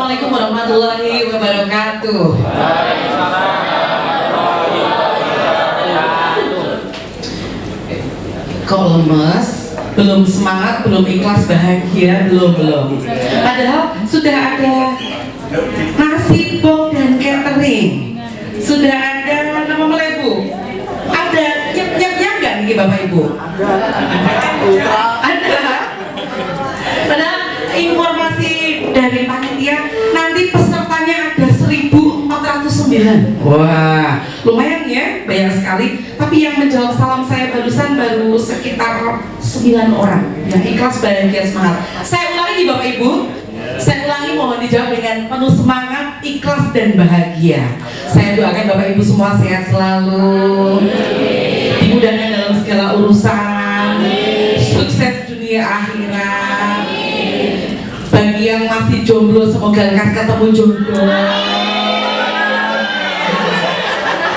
Assalamualaikum warahmatullahi wabarakatuh. Kok lemes? Belum semangat, belum ikhlas, bahagia, belum. Padahal sudah ada nasi bok dan catering, sudah ada nama melebu, ada nyep-nyepnya nggak nih Bapak Ibu? Ada. Padahal informasi dari panitia nanti pesertanya ada 1.409. Wah, lumayan ya, banyak sekali. Tapi yang menjawab salam saya barusan baru sekitar 9 orang yang ikhlas, bahagia, semangat. Saya ulangi Bapak Ibu, saya ulangi, mohon dijawab dengan penuh semangat, ikhlas dan bahagia. Saya doakan Bapak Ibu semua sehat selalu, dimudahkan dalam segala urusan, sukses dunia akhirat. Bagi yang masih jomblo semoga lekas ketemu jodoh.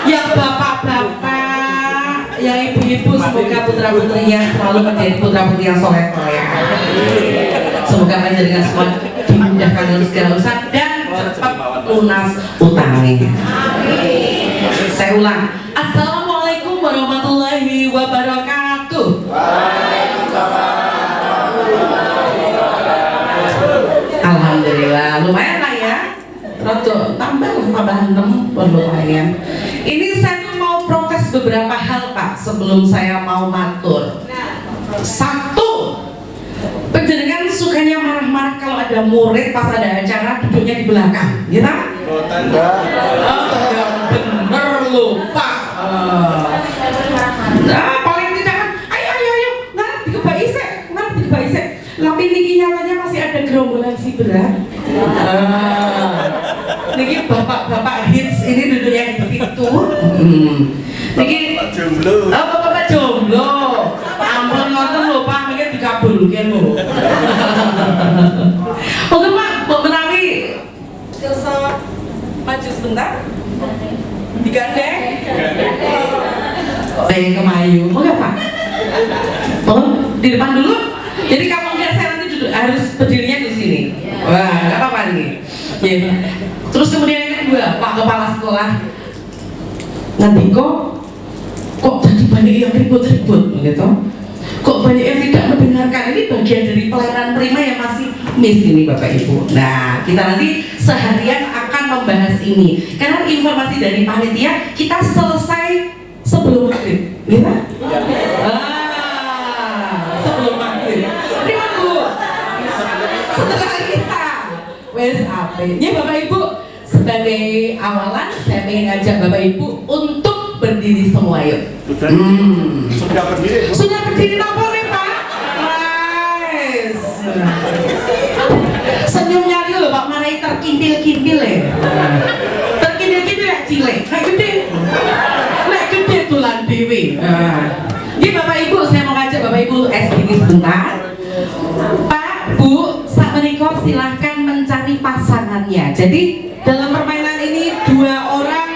Yang bapak-bapak, yang ibu-ibu semoga putra-putrinya selalu menjadi putra-putri yang soleh ya. Semoga panjenengan semua dimudahkan dalam segala urusan dan cepat lunas utangnya. Saya ulang. Assalamualaikum warahmatullahi wabarakatuh. Alhamdulillah, lumayan lah ya. Rodo tambah 6 lumayan. Ini saya mau protes beberapa hal Pak sebelum saya mau matur. Satu, penjenengan sukanya marah-marah kalau ada murid pas ada acara duduknya di belakang, ya tak? Bener lupa. Nah, paling tidak kan, ayo, ngarep dikebaisek. Tapi niki nyatanya masih ada gerombolan si berat. Niki bapak-bapak hits ini duduknya di situ. Niki bapak jomblo. Ampun ngoten lho Pak, mungkin dikabulkan lho. Oke Pak, mau menawi silsa maju sebentar. Digandeng. Kemayu. Oke Pak. Oh, di depan dulu. Jadi kalau enggak saya nanti duduk, harus berdirinya di sini. Wah, nggak apa-apa nih. Ya. Terus kemudian yang kedua, Pak Kepala Sekolah, nanti kok tadi banyak yang ribut-ribut, gitu. Kok banyak yang tidak mendengarkan. Ini bagian dari pelayanan prima yang masih miss ini Bapak Ibu. Nah, kita nanti seharian akan membahas ini. Karena informasi dari panitia kita selesai sebelum maghrib, ya? Sebelum maghrib. Terima Bu. Setelah kita wes ape. Ya Bapak Ibu, sebagai awalan saya ingin ngajak Bapak Ibu untuk berdiri semua yuk. Sudah berdiri. Sudah berdiri nopo nih Pak? Nice. Senyumnya dia loh Pak, marai terkintil-kintil ya. Terkintil-kintil ya cilik. Nek gede tulan dewi. Ini Bapak Ibu, saya mau ngajak Bapak Ibu SBG sebentar. Pak, Bu, saat menikah silahkan mencari pasangannya. Jadi dalam permainan ini 2 orang.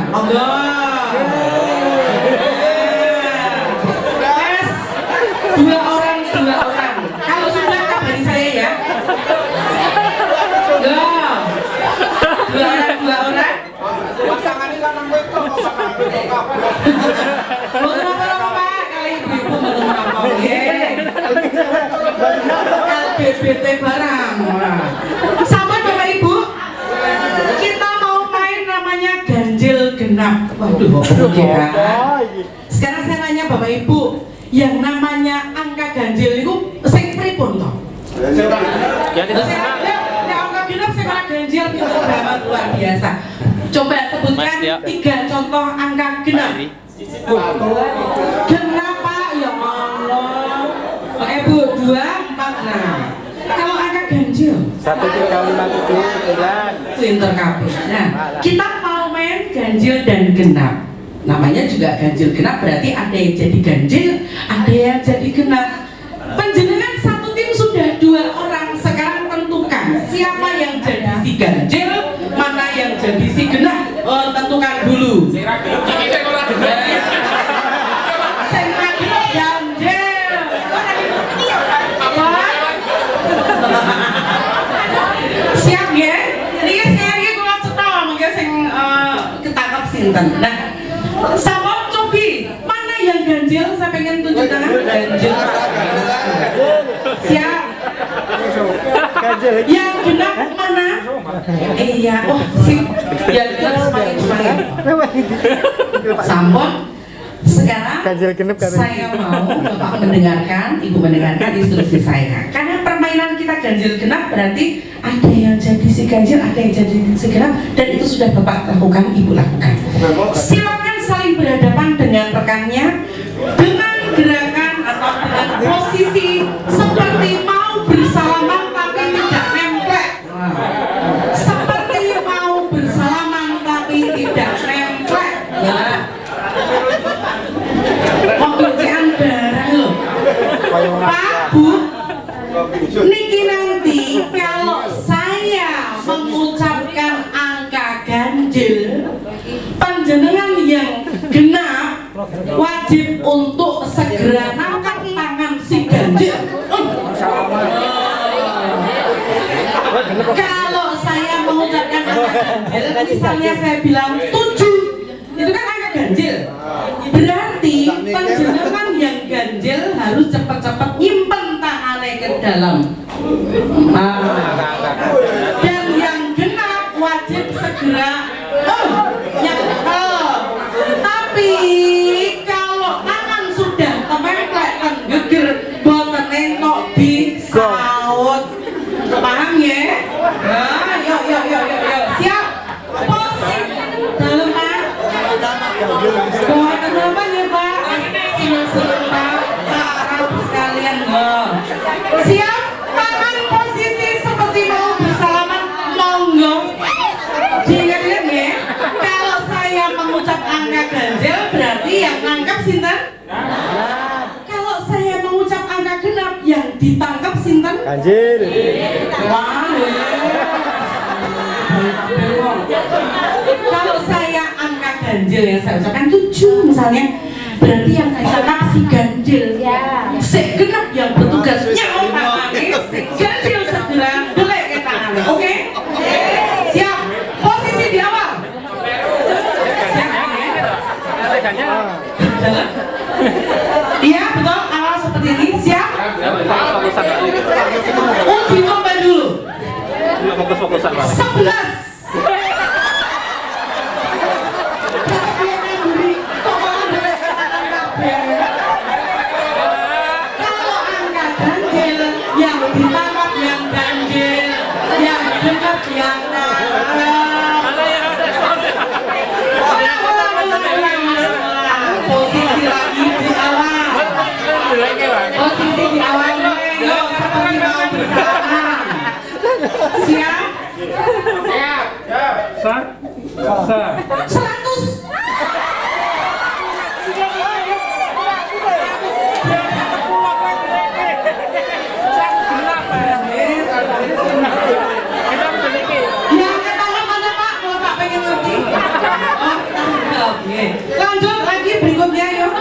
Monggo. Yes. 2 orang. Kalau sudah kabari saya ya. Go. 2 orang. Pasangan ini kan itu Apa Pak? Kali ibu menurut LGBT barang. Sama Bapak Ibu, kita mau main namanya ganjil genap. Waduh, ya. Sekarang saya nanya Bapak Ibu, yang namanya angka ganjil itu sing pripun toh? Ya tidak sama. Ya angka genap sing ora ganjil pinter banget, luar biasa. Coba sebutkan 3 contoh angka genap. Genap Pak, ya Allah. Oke Bu, 2, 4, 6. Kalau angka ganjil 1, 3, 5, 7, 9. Pinter kabeh. Nah, kita mau main ganjil dan genap. Namanya juga ganjil genap, berarti ada yang jadi ganjil, ada yang jadi genap. Panjenengan satu tim sudah 2 orang. Sekarang tentukan siapa yang jadi si ganjil, mana yang jadi si genap. Oh, tentukan dulu. Siap ya? punten. Nah, sama cobi mana yang ganjil? Saya pengen tunjuk tangan. Ganjil. Siap. Yang genap mana? Iya, oh sip. Yang genap semakin. Sampun. Sekarang saya mau Bapak mendengarkan, Ibu mendengarkan instruksi saya. Karena permainan kita ganjil genap berarti ada yang jadi si ganjil, ada yang jadi si genap, dan itu sudah Bapak lakukan, Ibu lakukan. Silakan saling berhadapan dengan rekannya dengan gerakan atau dengan posisi seperti mau bersalaman tapi tidak nemplek. Seperti mau bersalaman tapi tidak nemplek. Nah. Pekerjaan barang loh Pak Bu, niki nanti kalau saya mengucapkan angka ganjil, panjenengan yang genap wajib untuk segera angkat tangan si ganjil. Kalau saya mengucapkan angka ganjil, misalnya saya bilang 7, itu kan angka ganjil. Berarti panjenengan yang ganjil harus cepat-cepat nyimpen tangannya ke dalam. Dan yang genap wajib segera nyekel. Tapi kalau tangan sudah templek dan geger, boten entok disaut. Paham ya? Nah, yuk. Siap. Posisi dalam Pak. Boten apa ya Pak? Senang Pak. Harap sekalian loh. Siap. Tangan posisi seperti mau bersalaman, monggo. Diingat-ingat ya. Kalau saya mengucap angka ganjil berarti yang nangkap sinten? Kalau saya mengucap angka genap yang ditangkap sinten? Ganjil. Wah. Kalau saya angka ganjil yang saya ucapkan 7 misalnya, berarti yang saya tangkap si ganjil. Si genap yang bertugas nyaut tangannya, si ganjil segera delek ke tangannya. Oke? Siap. Posisi di awal. Siap ya? Iya betul, awal seperti ini. Siap? Uji coba dulu. 11. Kalau angka ganjil yang ditangkap yang ganjil, yang genap yang posisi lagi di awal. Posisi di awal. Yuk seperti mau bersalaman. Siap? Siap. 100. Yang ketangkap mana Pak? Kalau Pak pengen ngerti. Oh, oke. Lanjut lagi berikutnya yuk.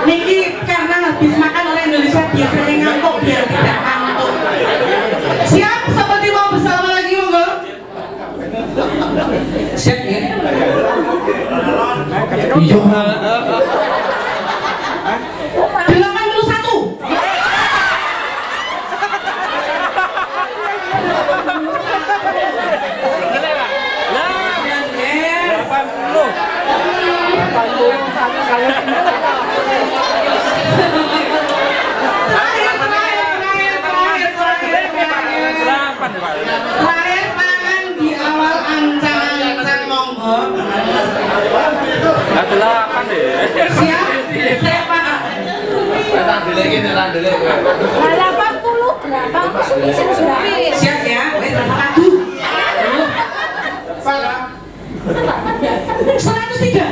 Niki karena habis makan oleh Indonesia biasanya ngantuk, biar tidak ngantuk. Siap? Seperti mau bersalaman lagi monggo. Siap ya? Iya. 81. Terakhir tangan di awal ancang-ancang monggo. 8 deh. Siap? Siap Pak. 80 berapa? Siap ya? Wes aduh. 103.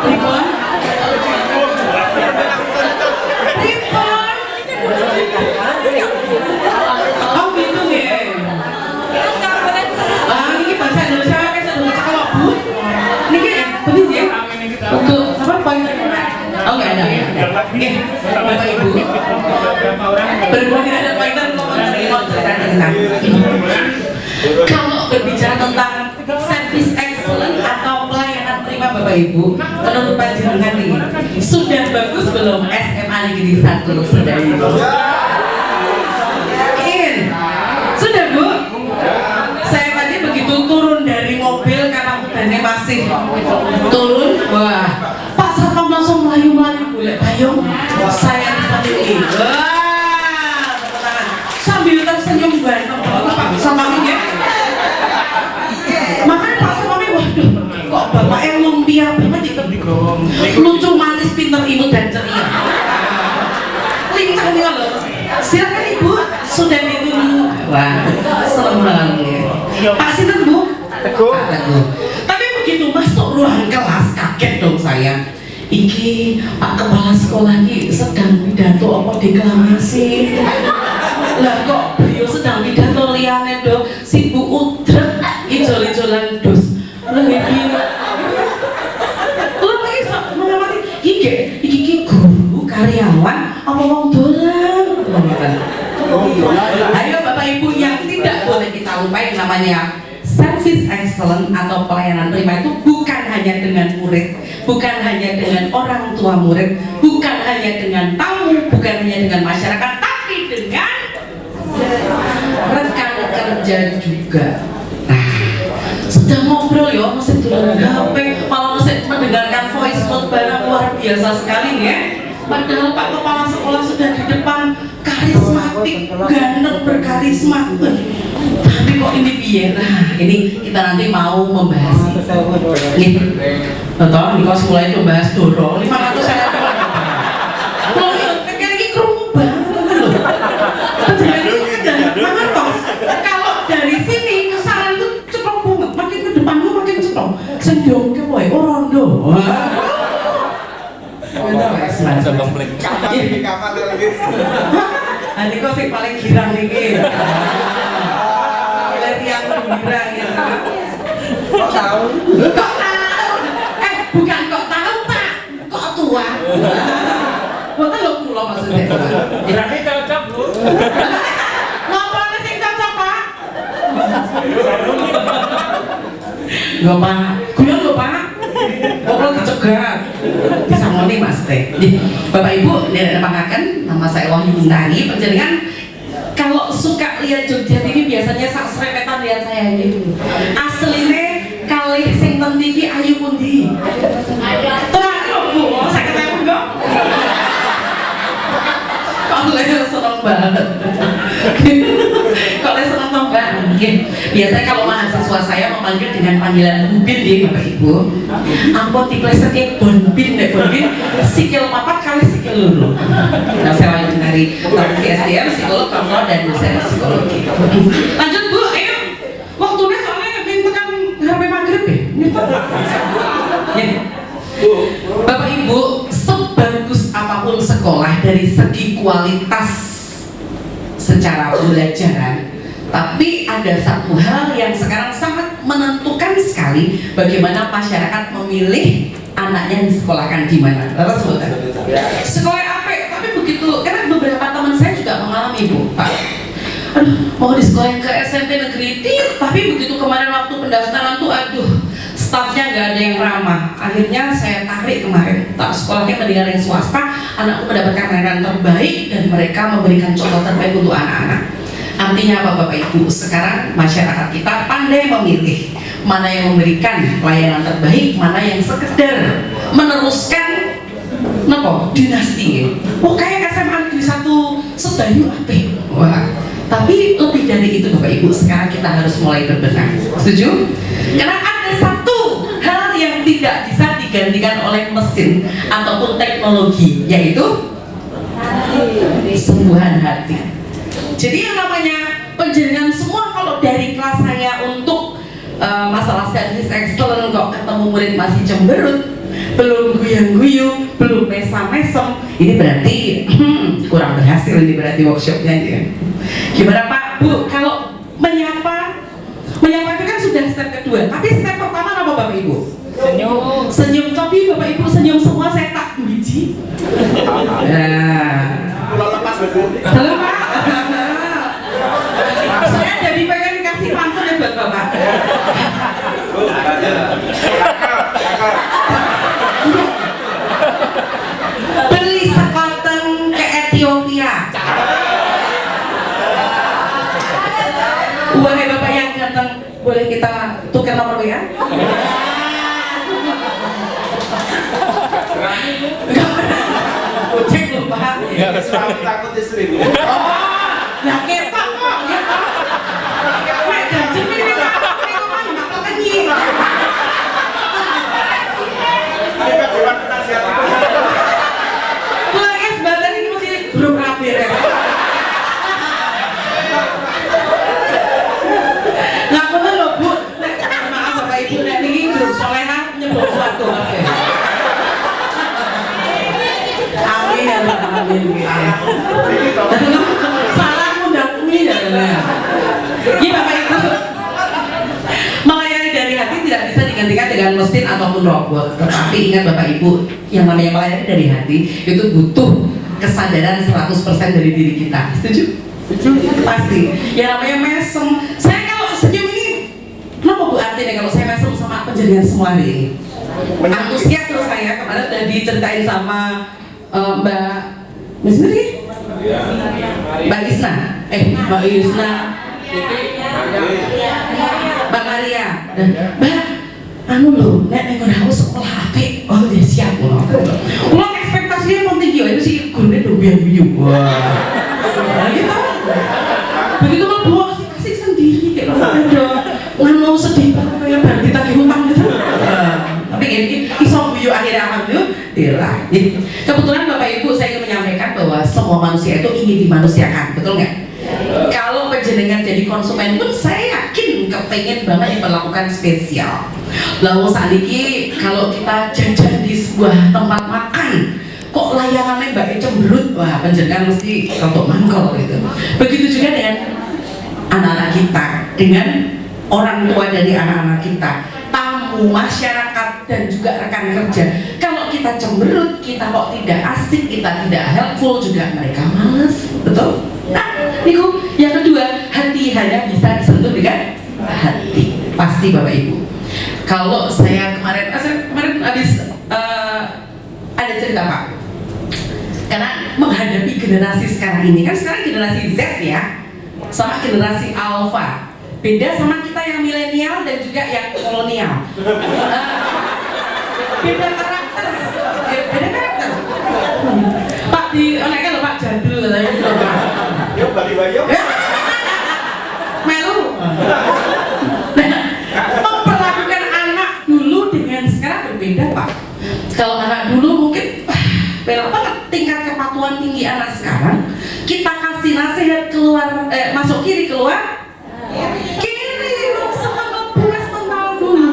Ribon. Bapak Ibu, berhubung tidak ada pointer, mau cerita. Kalau berbicara tentang service excellent atau pelayanan prima Bapak Ibu, menurut panjenengan nih, sudah bagus belum SMA Negeri 1 sudah Ibu? Yakin? Sudah Bu? Saya tadi begitu turun dari mobil karena udaranya masih turun, wah Pak Satpam langsung melayu-melayu boleh payung, saya dipanggil. Wah, tepuk tangan. Sambil tersenyum banget Pak Satpamnya. Makanya Pak Satpamnya, waduh, kok bapak yang lumpia banget itu, lucu, manis, pinter, imut dan ceria. Lincah nih loh. Silakan Ibu, sudah ditunggu. Wah, serem banget. Pak Sinten Bu? Teguh. Tapi begitu masuk ruang kelas kaget dong saya. Iki Pak Kepala Sekolah ini sedang pidato apa deklamasi. Lah kok beliau sedang pidato liane dong si Bu Udret ijol-ijolan dos. Lebih iso mengamati iki guru karyawan apa wong dolan. Ayo Bapak Ibu, yang tidak boleh kita lupain namanya service excellent atau pelayanan prima itu bukan hanya dengan murid, bukan hanya dengan orang tua murid, bukan hanya dengan tamu, bukan hanya dengan masyarakat, tapi dengan rekan kerja juga. Nah, sedang ngobrol ya, masih tulang HP, malah masih mendengarkan voice note barang luar biasa sekali ya. Padahal Pak Kepala Sekolah sudah di depan, karismatik, ganteng, berkarisma. Tapi kok ini biar? Nah, ini kita nanti mau membahas. Nih, betul. Ini kok mulai membahas dorong. 500 saya. Loh, ini kerumuh banget loh. Kalau dari sini kesalahan itu cepat banget. Makin ke depan lu makin cepat. Sendong ke boy, rondo. Di kamar lagi. Nanti kok sih paling girang nih. Lihat yang gembira ya. Kok tahu? Kok tahu? Bukan kok tahu Pak, kok tua. Bukan lo pulau maksudnya. Berarti cocok Bu. Ngomongnya sih cocok Pak. Gak Pak, gulung lo Pak. Ngobrol dicegat. Bisa ngomong Mas Teh. Bapak Ibu, ini ada pangkakan. Nama saya Wahyu Guntari. Penjaringan kalau suka lihat Jogja TV biasanya sak serepetan lihat saya gitu. Aslinya kalih sing ten TV ayu pundi. Terakhir Bu, saya ketemu kok. Kalau seneng banget. Kalau seneng banget. Biasanya kalau mahasiswa saya memanggil dengan panggilan Bubin ya Bapak Ibu. Ampun diplesetnya Bonbin deh, Bonbin sikil papat kali sikil lulu. Nah, saya wajib dari Fakultas SDM, psikolog, konselor, dan dosen psikologi. Lanjut Bu, ayo. Waktunya soalnya minta kan HP maghrib ya. Bapak Ibu, sebagus apapun sekolah dari segi kualitas secara pembelajaran, tapi ada satu hal yang sekarang sangat menentukan sekali bagaimana masyarakat memilih anaknya disekolahkan di mana. Lalu sebutan sekolah apa? Tapi begitu, karena beberapa teman saya juga mengalami Bu, Pak. Aduh, mau disekolahin ke SMP negeri, tapi begitu kemarin waktu pendaftaran tuh, aduh, stafnya nggak ada yang ramah. Akhirnya saya tarik kemarin, tak sekolahnya mendingan yang swasta. Anakku mendapatkan pelayanan terbaik dan mereka memberikan contoh terbaik untuk anak-anak. Artinya apa Bapak Ibu? Sekarang masyarakat kita pandai memilih mana yang memberikan pelayanan terbaik, mana yang sekedar meneruskan dinasti. Oh kayak SMA Negeri 1 Sedayu apik. Wah, tapi lebih dari itu Bapak Ibu, sekarang kita harus mulai berbenah. Setuju? Karena ada satu hal yang tidak bisa digantikan oleh mesin ataupun teknologi, yaitu sembuhan hati. Jadi yang namanya penjaringan semua, kalau dari kelas saya untuk masalah service excellent kok ketemu murid masih cemberut, belum guyang-guyung, belum mesam-mesem, ini berarti kurang berhasil, ini berarti workshopnya ya. Gimana Pak, Bu, kalau menyapa itu kan sudah step kedua, tapi step pertama apa Bapak Ibu? Senyum. Senyum, tapi Bapak Ibu senyum semua, saya tak biji biji. Pulau lepas betul. Halo Pak. Saya jadi pengen kasih pantun ya buat Bapak. Beli sekoteng ke Ethiopia. Wahai Bapak yang datang, boleh kita tukar nomor WA? Cek lupa. Takut istri. Oh, lah ketok kok, ya Pak. Nek gaji ini Pak, niku mah bakal kenyi. Ini kan dewan penasihat. Lah es badan ini mesti grup rapi ya. Ngapunten lho Bu, nek maaf Bapak Ibu nek niki grup solehah nyebut suatu kabeh. Amin ya Rabbal alamin. Salah undang ini ya. Ini Bapak Ibu, melayani dari hati tidak bisa digantikan dengan mesin ataupun robot. Tetapi ingat Bapak Ibu, yang namanya melayani dari hati itu butuh kesadaran 100% dari diri kita. Setuju? Setuju. Pasti. Yang namanya mesem. Saya kalau senyum ini, kenapa Bu artinya kalau saya mesem sama penjelian semua hari ini? Antusias terus saya kemarin udah diceritain sama Mbak Misri, Mbak Isna, Mbak Isna, Mbak Maria, Mbak, anu loh, nek aku sekolah apik, oh dia siap loh. Ulang ekspektasinya mau tinggi, itu sih gurune do biang-biang. Wah, gitu. Begitu mah bawa kasih sendiri kayak nganu sedih banget kayak bar ditagih hutang gitu. Tapi ini iso guyu akhirnya alhamdulillah. Kebetulan Bapak Ibu saya ingin menyampaikan bahwa semua manusia itu ingin dimanusiakan, betul nggak? Kalau penjenengan jadi konsumen pun saya yakin kepengen banget diperlakukan spesial. Lalu saat ini kalau kita jajan di sebuah tempat makan kok layangannya Mbak cemberut, wah penjenengan mesti rotok mangkol gitu. Begitu juga dengan anak-anak kita, dengan orang tua dari anak-anak kita, tamu, masyarakat, dan juga rekan kerja. Kalau kita cemberut, kita kok tidak asik, kita tidak helpful, juga mereka males, betul? Nah, niku yang kedua, hati hanya bisa disentuh dengan hati. Pasti Bapak Ibu. Kalau saya kemarin habis ada cerita Pak. Karena menghadapi generasi sekarang ini, kan sekarang generasi Z ya, sama generasi Alpha. Beda sama kita yang milenial dan juga yang kolonial. Beda karakter. Beda karakter. Pak di anaknya lho Pak jadul katanya gitu Pak. Yuk balik bayo. Melu. Memperlakukan anak dulu dengan sekarang berbeda Pak. Kalau anak dulu mungkin beda banget tingkat kepatuhan tinggi anak sekarang. Kita kasih nasihat keluar, masuk kiri keluar kiri, sama ngebuas mental dulu.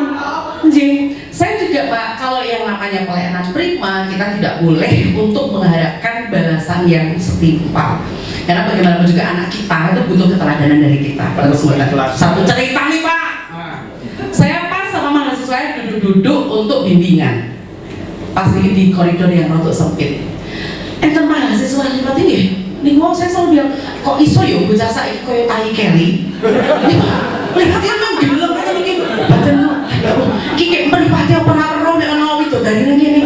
Saya juga Pak, kalau yang namanya pelayanan prima kita tidak boleh untuk mengharapkan balasan yang setimpal. Karena bagaimanapun juga anak kita itu butuh keteladanan dari kita. Satu cerita nih Pak, saya pas sama mahasiswa duduk-duduk untuk bimbingan. Pasti di koridor yang rotok sempit. Enten mahasiswa lipat ini, nih mau saya selalu bilang, kok iso yo bocah saiki koyo tai keli. Lihat ya mang gelem aja niki. Badan kiki mripate apa ora ero nek ana widodari nang kene.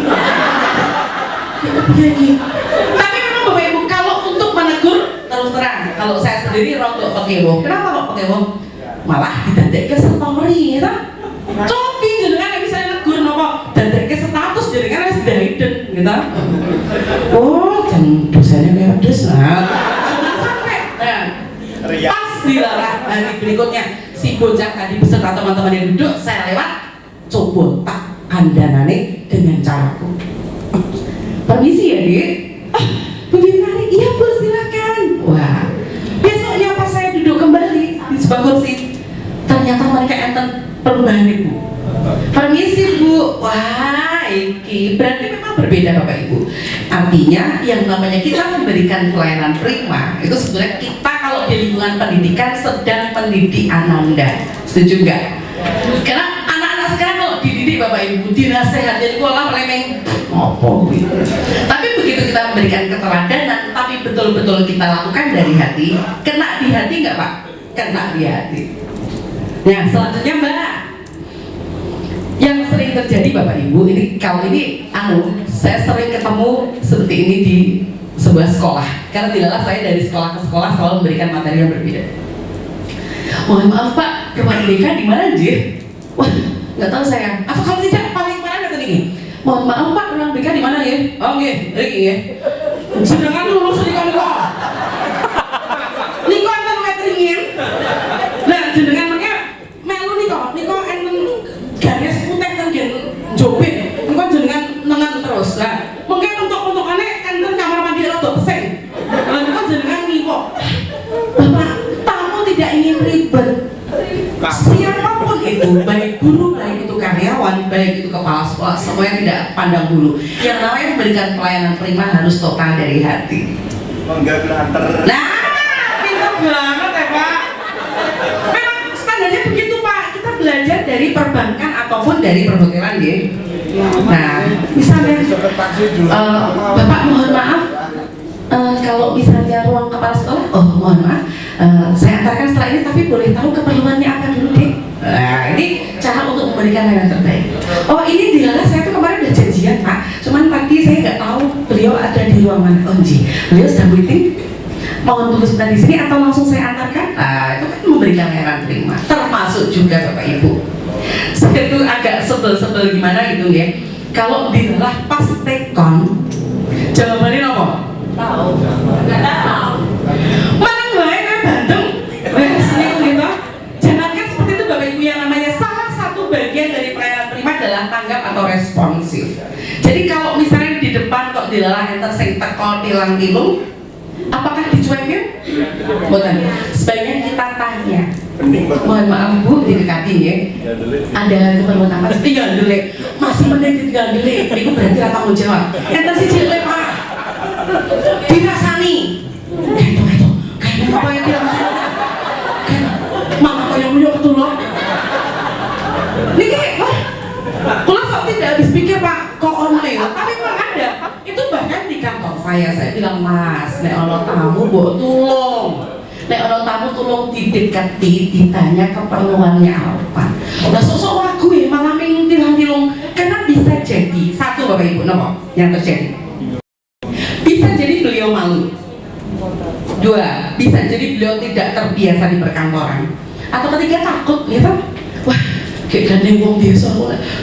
Tapi memang Bapak Ibu kalau untuk menegur terus terang, kalau saya sendiri rotok pekewo. Kenapa kok pekewo? Malah didadekke story ya ta? Cobi jenengan bisa negur napa dadekke status jenengan wis hidden gitu. Oh, kan dosanya kayak pedes nah. Sampai pas dilarang hari berikutnya si bocah tadi beserta teman-teman yang duduk, saya lewat coba tak kandanane dengan caraku. Permisi ya Dik. Begini, iya Bu silakan. Wah, besoknya pas saya duduk kembali di sebuah kursi, ternyata mereka enten perubahan Ibu. Permisi Bu. Wah, iki berarti memang berbeda Bapak Ibu. Artinya yang namanya kita memberikan pelayanan prima itu sebenarnya kita kalau di lingkungan pendidikan sedang mendidik Ananda. Setuju nggak? Karena anak-anak sekarang kalau dididik Bapak Ibu, dinasehati itu lah melemeng ngopo gitu. Tapi begitu kita memberikan keteladanan, tapi betul-betul kita lakukan dari hati, kena di hati nggak Pak? Kena di hati. Nah selanjutnya Mbak, yang sering terjadi Bapak Ibu, ini kalau ini saya sering ketemu seperti ini di sebuah sekolah, karena tidaklah saya dari sekolah ke sekolah selalu memberikan materi yang berbeda. Mohon maaf Pak, rumah BK di mana Jir? Wah, nggak tahu saya. Apa kalau tidak paling parah kata ini? Mohon maaf Pak, ruang BK di mana ya? Oh nggih, iki ya. Jenengan lulus di kono. Niko enten wetringin. Nah, jenengan mengke melu niko enten garis putih ten gen jopit. Niko jenengan nengen terus. Lah, mungkin untuk-untukane enten kamar mandi rada pesing. Lah niko jenengan niko. Bapak, tamu tidak ingin ribet. Siapapun itu, baik guru, baik itu karyawan, baik itu kepala sekolah, semuanya tidak pandang bulu. Yang namanya memberikan pelayanan prima harus total dari hati. Enggak berantar. Nah, pintar banget ya Pak. Memang standarnya begitu Pak. Kita belajar dari perbankan ataupun dari perhotelan ya. Nah, misalnya Bapak mohon maaf, kalau misalnya ruang kepala sekolah, oh mohon maaf, saya antarkan setelah ini, tapi boleh tahu keperluannya apa dulu deh. Nah ini cara untuk memberikan layanan terbaik. Oh ini dilala saya tuh kemarin udah janjian Pak, cuman tadi saya nggak tahu beliau ada di ruang mana. Oh Ji, beliau sedang waiting, mohon tunggu sebentar di sini atau langsung saya antarkan. Nah itu kan memberikan layanan terima, termasuk juga Bapak Ibu. Saya tuh agak sebel-sebel gimana gitu ya, kalau dilala pas tekon jawabannya apa? Tahu, nggak tahu. Mana baik kan Bandung? Wes gitu. Jangankan seperti itu Bapak Ibu, yang namanya salah satu bagian dari pelayanan prima adalah tanggap atau responsif. Jadi kalau misalnya di depan kok dilalah enter sing teko tilang-tilung, apakah dicuekin? Bukan. Sebaiknya kita tanya. Mohon maaf Bu, didekatin ya. Ada keperluan apa? Tinggal dulu. Masih mending tinggal dulu. Itu berarti tanggung jawab. Enter si cilik Pak. Dirasani kayak apa yang dia mama kau yang punya ketulung niki wah kalau sok tidak habis pikir Pak kok online tapi memang ada itu, bahkan di kantor saya bilang Mas nek ono tamu mbok tulung, nek ono tamu tulung didekati, ditanya keperluannya apa. Nah sosok wagu ya malah tilang-tilung, karena bisa jadi satu Bapak Ibu nopo yang terjadi, bisa jadi beliau malu. Dua, bisa jadi beliau tidak terbiasa di perkantoran. Atau ketiga takut, ya kan? Wah, kayak gandeng wong biasa,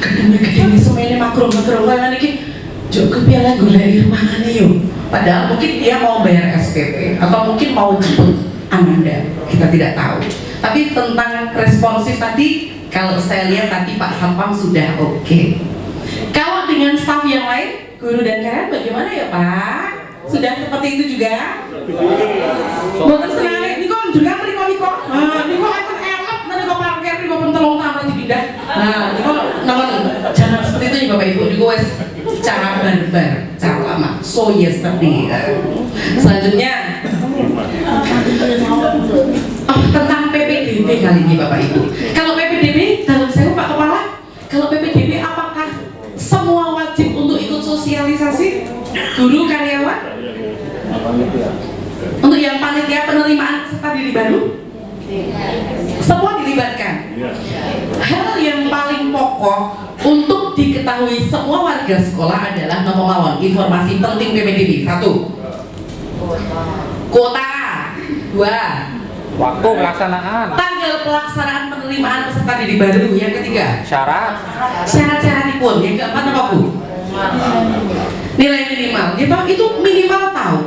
gandeng semene makro-makro kan iki. Jok kepiala golek mangane yo. Padahal mungkin dia mau bayar SPP atau mungkin mau jemput Ananda, kita tidak tahu. Tapi tentang responsif tadi, kalau saya lihat tadi Pak Sampam sudah oke. Kalau dengan staf yang lain, guru dan karyawan bagaimana ya Pak? Sudah seperti itu juga? Boten sengaja, niko juga niko. Niko akan elap, niko parkir, niko pentelong tangan dipindah. Nah, niko namun jangan seperti itu ya Bapak Ibu. Niko wes cara barbar, cara lama. So yesterday. Selanjutnya, tentang PPDB kali ini Bapak Ibu. Kalau PPDB dalam saya Pak Kepala, kalau PPDB apakah semua wajib untuk ikut sosialisasi? Guru, karyawan? Untuk yang panitia penerimaan peserta didik baru, semua dilibatkan. Hal yang paling pokok untuk diketahui semua warga sekolah adalah nomor mawon informasi penting PPDB. Satu, kuota. Dua, Waktu pelaksanaan. tanggal pelaksanaan penerimaan peserta didik baru. Yang ketiga, syarat-syarat pun. Yang keempat apa Bu? Nilai minimal. Itu minimal tahu.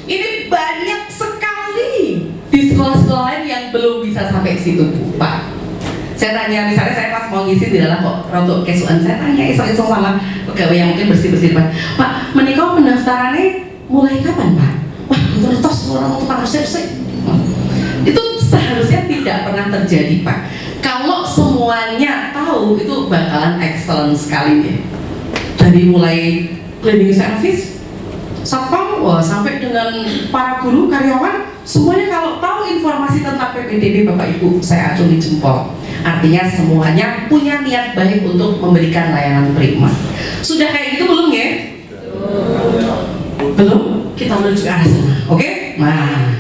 Ini banyak sekali di sekolah-sekolah lain yang belum bisa sampai ke situ Bu, Pak. Saya tanya, misalnya saya pas mau ngisi di dalam kok rontok kesuan, saya tanya iseng-iseng sama pegawai yang mungkin bersih-bersih depan, Pak, menikah pendaftarannya mulai kapan Pak? Wah, terus orang mau tukang resepsi. Itu seharusnya tidak pernah terjadi Pak. Kalau semuanya tahu, itu bakalan excellent sekali ya. Dari mulai cleaning service, satpam, sampai dengan para guru, karyawan, semuanya kalau tahu informasi tentang PPDB Bapak Ibu saya acungi jempol. Artinya semuanya punya niat baik untuk memberikan layanan prima. Sudah kayak gitu belum ya? Belum? Kita menuju ke arah sana. Oke? Nah,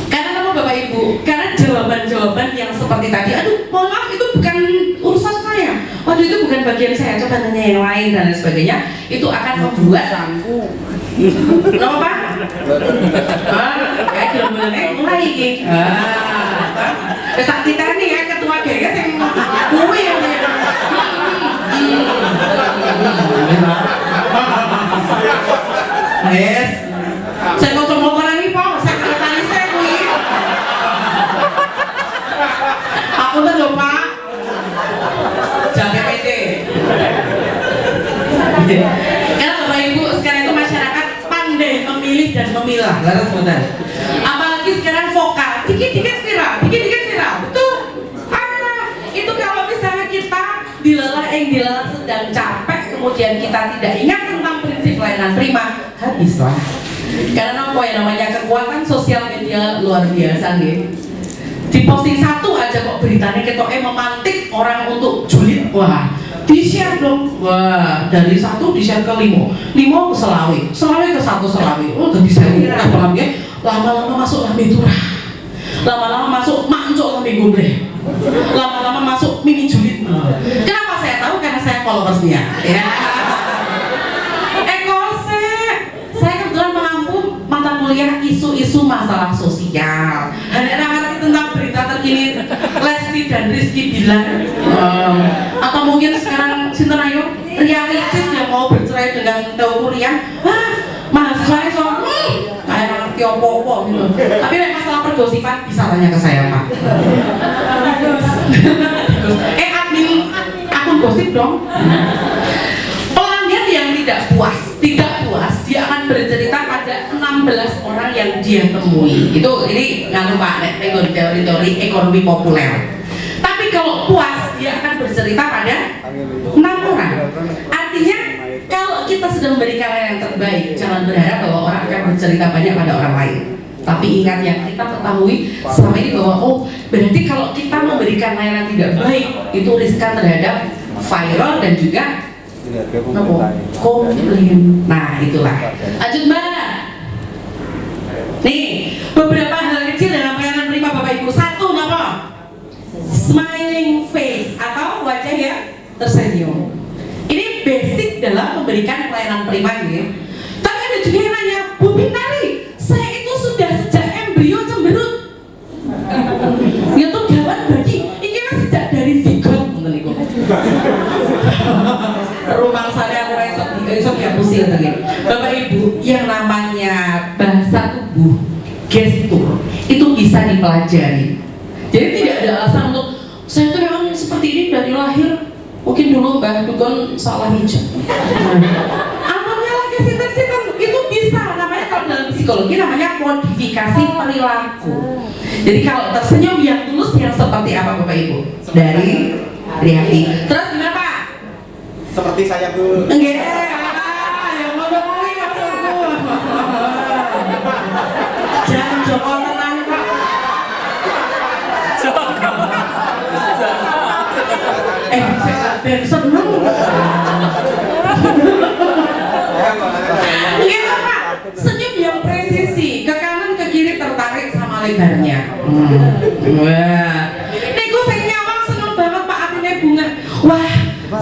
karena apa Bapak Ibu? Karena jawaban-jawaban yang seperti tadi, aduh mohon maaf itu bukan urusan saya, waduh itu bukan bagian saya, coba tanya yang lain dan lain sebagainya, itu akan membuat kenapa Pak? Kayak gila-gilanya mulai ini tak kita nih ya ketua GS yang kuih yang yes saya mau coba orang ini Pak, saya kena tali saya kuih aku tuh lho Pak jaga PD karena Bapak Ibu sekarang itu masyarakat pandai memilih dan memilah laras benar. Apalagi sekarang vokal dikit-dikit viral, betul itu kalau misalnya kita dilelah sedang capek kemudian kita tidak ingat tentang prinsip layanan prima, habislah. Karena apa yang namanya kekuatan sosial media luar biasa nih. Di posting satu aja kok beritanya ketoknya memantik orang untuk julid, wah di-share dong, wah dari satu di-share ke limo ke Selawi ke satu Selawi, oh udah di-share lama-lama masuk lambe turah, lama-lama masuk mancok lambe gobleh, lama-lama masuk mimi julid. Kenapa saya tahu? Karena saya followersnya ya. Saya kebetulan mengampu mata kuliah isu-isu masalah sosial. Ada ngerti tentang berita terkini Lesti dan Rizky Bilar, atau mungkin sekarang Sinten Ayu Ria Ricis yang mau bercerai dengan Teuku Rian. Mahasiswanya soal kayak ngerti opo-opo gitu. Tapi masalah pergosipan bisa tanya ke saya Pak. Admin akun gosip dong. Pelanggan yang tidak puas dia akan bercerita pada 16 orang yang dia temui. Ini nganu Pak, teori-teori ekonomi populer. Tapi kalau puas dia akan bercerita pada 6 orang. Artinya kalau kita sudah memberikan yang terbaik, jangan berharap bahwa orang akan bercerita banyak pada orang lain. Tapi ingat yang kita ketahui selama ini bahwa berarti kalau kita memberikan layanan tidak baik itu riskan terhadap viral dan juga komplain. Nah itulah. Lanjut Mbak. Nih beberapa hal kecil dalam layanan prima Bapak Ibu. Satu apa? Smiling face atau wajah yang tersenyum. Ini basic dalam memberikan pelayanan prima ini. Tapi ada juga yang nanya, Bu Bintari, saya itu sudah sejak embrio cemberut. Ya tuh gawat bagi, ini kan sejak dari zigot. Rumah saya esok ya pusing lagi. Bapak Ibu, yang namanya bahasa tubuh, gestur itu bisa dipelajari. Jadi tidak ada alasan untuk saya tuh memang seperti ini dari lahir. Mungkin dulu Mbak Dukun salah hijab. Apanya lagi sinten itu bisa, namanya kalau dalam psikologi namanya modifikasi perilaku. Jadi kalau tersenyum yang tulus yang seperti apa Bapak Ibu? Dari hati. Terus gimana Pak? Seperti saya Bu. Enggak. Yang ngomong jangan Joko tenang Pak. Saya biar seneng. Iya Pak, senyum yang presisi, ke kanan ke kiri tertarik sama lebarnya. Wah, nego saya nyawang seneng banget Pak artinya bunga. Wah,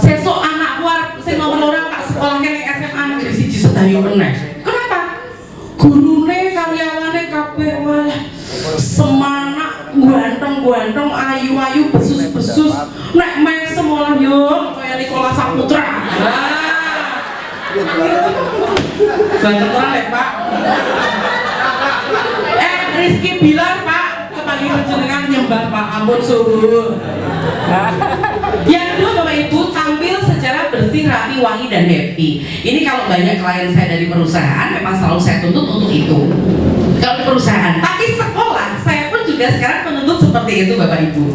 sesok anak luar, saya nomor orang tak sekolah kene SMA negeri siji Sedayu meneh. Kenapa? Gurune karyawane kabeh walah semanak ganteng ayu besus nek main sekolah yo kaya Nikola Saputra. Banget ya Pak. Rizky Bilar Pak kembali berjenengan nyembah Pak ampun suhu. Yang kedua Bapak Ibu tampil secara bersih, rapi, wangi dan happy. Ini kalau banyak klien saya dari perusahaan memang selalu saya tuntut untuk itu. Kalau di perusahaan, tapi sekolah saya pun juga sekarang menuntut seperti itu Bapak Ibu.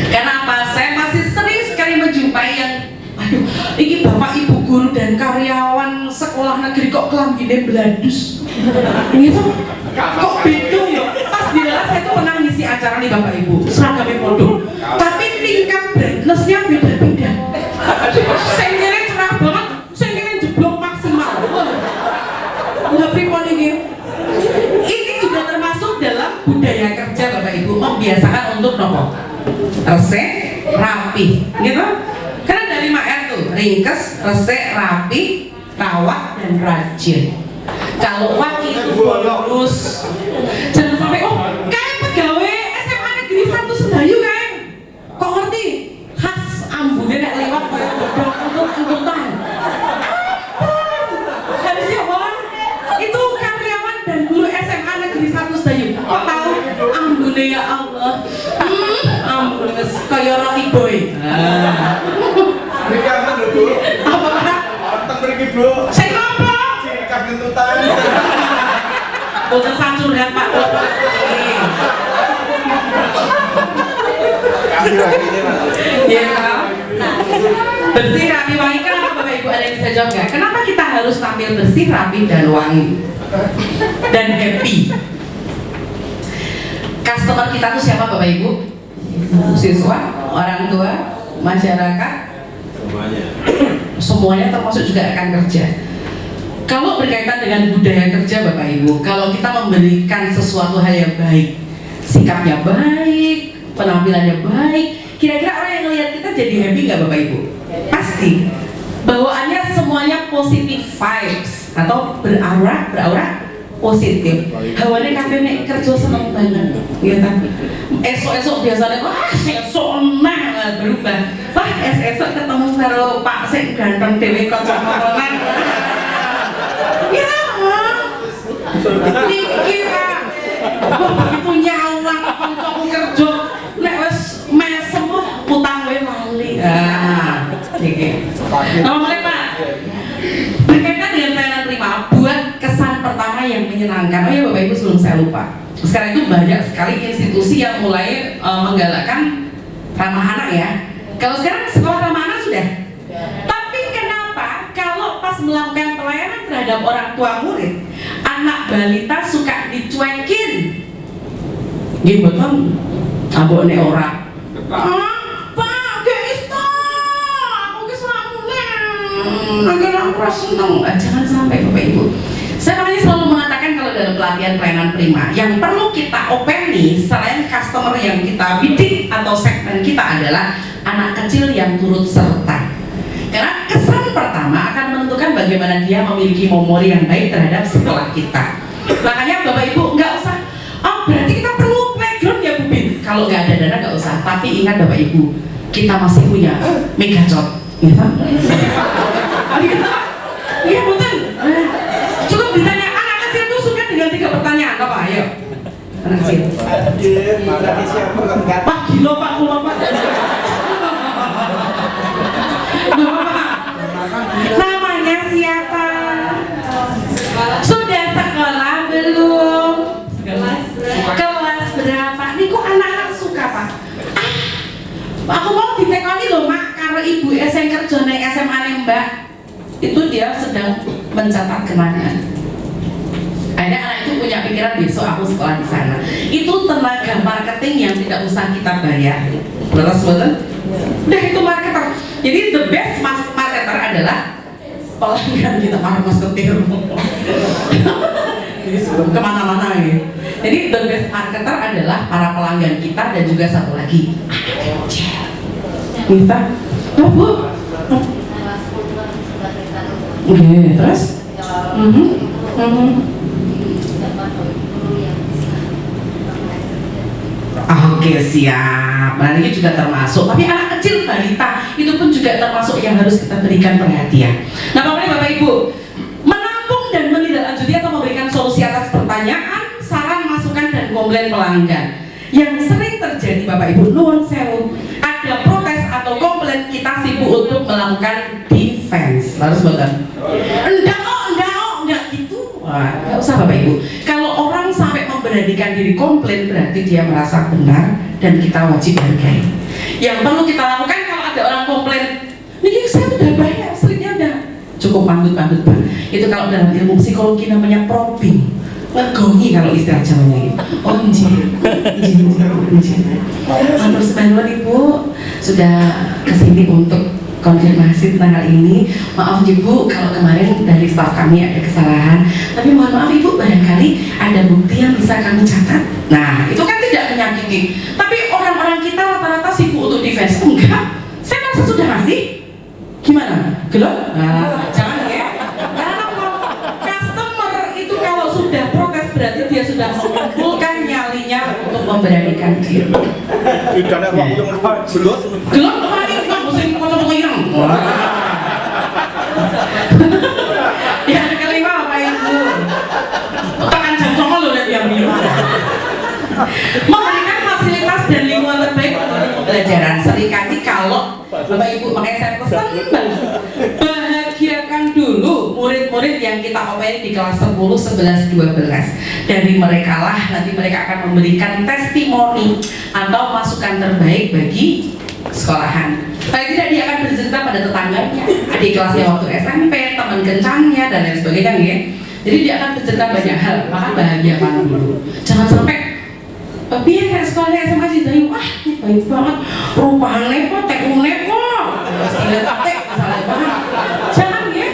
Karena apa? Saya masih sering sekali menjumpai yang aduh, ini Bapak Ibu guru dan karyawan sekolah negeri kok kelambine beladus. Ini tuh kok beda ya? Pas di dalam saya tuh pacaran nih Bapak Ibu, seragamnya bodoh, tapi tingkat brightnessnya beda-beda. Saya kira cerah banget, saya kira jeblok maksimal. Nggak pripun ini. Ini juga termasuk dalam budaya kerja Bapak Ibu, membiasakan untuk nopo resik, rapi, gitu. Karena dari Mak tuh, ringkes, resik, rapi, rawat dan rajin. Kalau wati itu bonus, jangan sampai kayak pegawai SMA Negeri 1 Sedayu kayak kok ngerti khas ambune nek lewat kayak untuk-untutan. Harusnya itu karyawan dan guru SMA Negeri 1 Sedayu. Kok tahu ambune ya Allah. Ambune kaya roti boy. Ini apa lho, Bu? Apa kata? Teng mriki, Bu. Saya ngopo? Sikap gentutan. Boten sancurkan Pak. Kasih lagi ini, Mas. Iya kan? Bersih, rapi, wangi. Kenapa Bapak Ibu ada yang bisa jawab nggak? Kenapa kita harus tampil bersih, rapi, dan wangi dan happy? Customer kita tuh siapa Bapak Ibu? Siswa, orang tua, masyarakat, semuanya termasuk juga akan kerja. Kalau berkaitan dengan budaya kerja Bapak Ibu, kalau kita memberikan sesuatu hal yang baik, sikapnya baik, penampilannya baik, kira-kira orang yang ngelihat kita jadi happy nggak Bapak Ibu? Pasti. Bawaannya semuanya positive vibes atau beraura positif. Hawane kabeh nek kerja seneng banget, ya ta. Esok-esok biasanya wah sesuk nah berubah. Wah esok ketemu karo Pak sing ganteng dhewe kanca-kancan. Ya. Niki Pak. Begitu nyawang kancaku kerja nek wis mesem utang wae lali. Ah, niki. Nomor Pak. Berkaitan dengan pelayanan prima, buat kesan pertama yang menyenangkan. Oh ya Bapak Ibu, sebelum saya lupa, sekarang itu banyak sekali institusi yang mulai menggalakkan ramah anak ya. Kalau sekarang sekolah ramah anak sudah. Tapi kenapa kalau pas melakukan pelayanan terhadap orang tua murid, anak balita suka dicuekin? Gitu kan? Abone orang. Pak, guys, aku akhirnya aku seneng. Jangan sampai Bapak Ibu. Saya makanya selalu mengatakan kalau dalam pelatihan pelayanan prima yang perlu kita openi selain customer yang kita bidik atau segmen kita adalah anak kecil yang turut serta. Karena kesan pertama akan menentukan bagaimana dia memiliki memori yang baik terhadap sekolah kita. Makanya Bapak Ibu nggak usah, oh berarti kita perlu playground ya Bu Bin. Kalau nggak ada dana nggak usah. Tapi ingat Bapak Ibu, kita masih punya megacot. Iya kan? Iya betul. Cukup ditanya anak kecil itu suka dengan 3 pertanyaan apa? Ayo. Anak kecil. Mana di siapa lengkap? Pak gila Pak, gila Pak. Namanya siapa? Sudah sekolah belum? Kelas berapa? Nih kok anak-anak suka Pak? Aku mau ditekoni loh Mak, karena ibu yang kerja naik SMA nih Mbak. Itu dia sedang mencatat kenangan. Akhirnya anak itu punya pikiran besok aku sekolah di sana. Itu tenaga marketing yang tidak usah kita bayar. Betul? Udah itu marketer. Jadi the best marketer adalah pelanggan kita, marketer. Jadi sebelum kemana-mana ini. Jadi the best marketer adalah para pelanggan kita dan juga satu lagi kita. Oh Bu. Oke, terus? Oke, siap. Nah ini juga termasuk. Tapi anak kecil balita itu pun juga termasuk yang harus kita berikan perhatian. Nah, Bapak Ibu, menampung dan menindaklanjuti atau memberikan solusi atas pertanyaan, saran, masukan dan komplain pelanggan. Yang sering terjadi Bapak Ibu, nuwun sewu, ada protes atau komplain, kita sibuk untuk melakukan defense. Harus betul. Enggak gitu. Wah, nggak usah Bapak Ibu. Kalau orang sampai memberanikan diri komplain, berarti dia merasa benar dan kita wajib hargai. Yang perlu kita lakukan kalau ada orang komplain, ini saya udah bayar, seringnya udah cukup pandut-pandut Pak. Itu kalau dalam ilmu psikologi namanya probing. ngegongi kalau istilah Jawanya gitu. Oh injil. Matur semangat Ibu sudah kesini untuk konfirmasi tentang hal ini. Maaf Ibu kalau kemarin dari staf kami ada kesalahan, tapi mohon maaf Ibu, barangkali ada bukti yang bisa kami catat. Nah itu kan tidak menyakiti, tapi orang-orang kita rata-rata sibuk untuk defense. Enggak, saya merasa sudah ngasih. Gimana? Gelap? Nah, jangan ya. Karena customer itu kalau sudah protes berarti dia sudah mengumpulkan nyalinya untuk memberanikan diri. Tidak ada waktu yang belut. Gelap kemarin kita musim kocok ireng. Yang kelima apa Ibu? Tekan jam songo loh dan yang lima. Memberikan fasilitas dan lingkungan terbaik untuk pembelajaran. Seringkali kalau Bapak Ibu, makanya saya pesan banget, bahagiakan dulu murid-murid yang kita operi di kelas 10, 11, 12. Dari mereka lah nanti mereka akan memberikan testimoni atau masukan terbaik bagi sekolahan. Paling tidak dia akan bercerita pada tetangganya, adik kelasnya waktu SMP, teman kencangnya dan lain sebagainya ya. Jadi dia akan bercerita banyak hal, maka bahagiakan dulu. Jangan sampai biar kayak sekolahnya SMA sih dari wah ini baik banget, rupanya kok, tekune kok, silat tek misalnya banget. Jangan ya,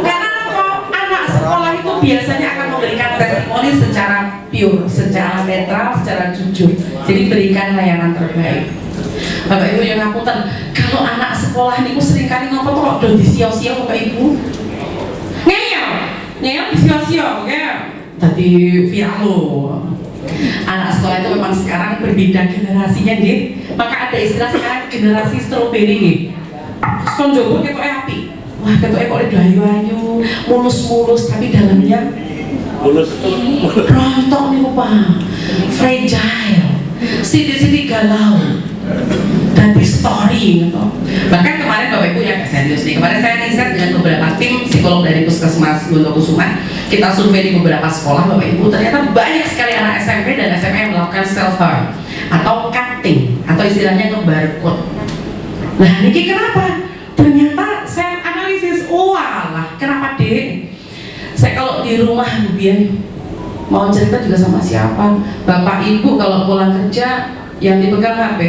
karena kok anak sekolah itu biasanya akan memberikan testimoni secara pure, secara netral, secara jujur. Jadi berikan layanan terbaik. Bapak Ibu yang ngapunten, kalau anak sekolah niku seringkali ngopo kok do disio-sio Bapak Ibu. Ngeyel disio-sio ya. Tadi viral loh. Anak sekolah itu memang sekarang berbeda generasinya nih. Maka ada istilah sekarang generasi stroberi nih. Kon jowo ketoke api. Wah, ketoke kok ayu-ayu, mulus-mulus tapi dalamnya mulus. Rontok niku Pak. Fragile. Sidi-sidi galau. Dan story gitu. Bahkan kemarin Bapak Ibu yang serius nih, kemarin saya riset dengan beberapa tim psikolog dari Puskesmas Gontokusuma. Kita survei di beberapa sekolah Bapak Ibu, ternyata banyak sekali anak SMP dan SMA yang melakukan self harm atau cutting atau istilahnya ngebarcode. Nah ini kenapa? Ternyata saya analisis, walah kenapa dek? Saya kalau di rumah Bu Bian mau cerita juga sama siapa? Bapak Ibu kalau pulang kerja yang dipegang HP,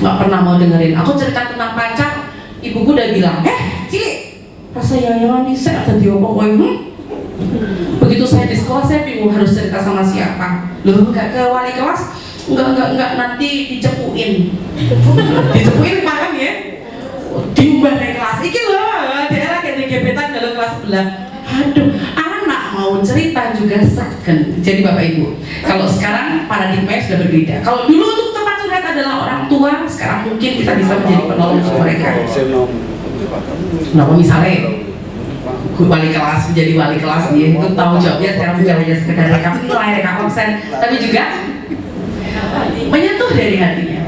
nggak pernah mau dengerin. Aku cerita tentang pacar, ibuku udah bilang, cilik, rasa yang bisa ada diomong-omong. Begitu saya di sekolah, saya bingung harus cerita sama siapa. Loh, nggak ke wali kelas? Nggak, nanti dicepuin. Dicepuin paham ya? Diubah dari kelas. Iki loh, daerah kayak gebetan dalam kelas sebelah. Aduh, anak mau cerita juga segen. Jadi Bapak Ibu, kalau sekarang paradigmanya sudah berbeda. Kalau dulu untuk tempat curhat adalah orang tua, sekarang mungkin kita bisa menjadi penolong untuk mereka. Nah, misalnya wali kelas menjadi wali kelas dia itu tahu jawabnya sekarang bukan hanya sekedar rekap nilai, rekap absen, tapi juga menyentuh dari hatinya.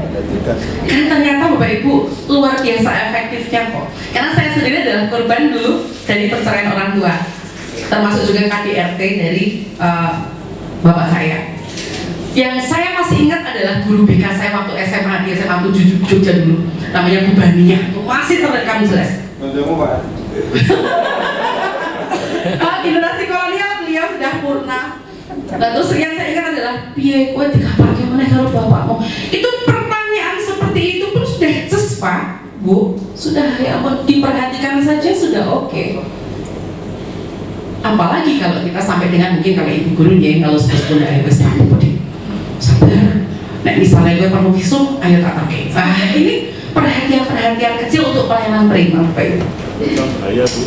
Karena ternyata Bapak Ibu luar biasa efektifnya kok. Karena saya sendiri adalah korban dulu dari perceraian orang tua, termasuk juga KDRT dari bapak saya. Yang saya masih ingat adalah guru BK saya waktu SMA di SMA 7 Jogja dulu, namanya Bu Bania, masih terekam jelas. Generasi kolonial beliau sudah purna. Dan terus yang saya ingat adalah piye kowe dikapake meneh karo bapakmu. Itu pertanyaan seperti itu pun sudah ces Pak, Bu. Sudah ya diperhatikan saja sudah oke. Apalagi kalau kita sampai dengan mungkin kalau ibu gurunya kalau sudah ayo wis sabar. Nek misalnya gue perlu visum, ayo tak pakai. Ini perhatian kecil untuk pelayanan prima Pak Ibu.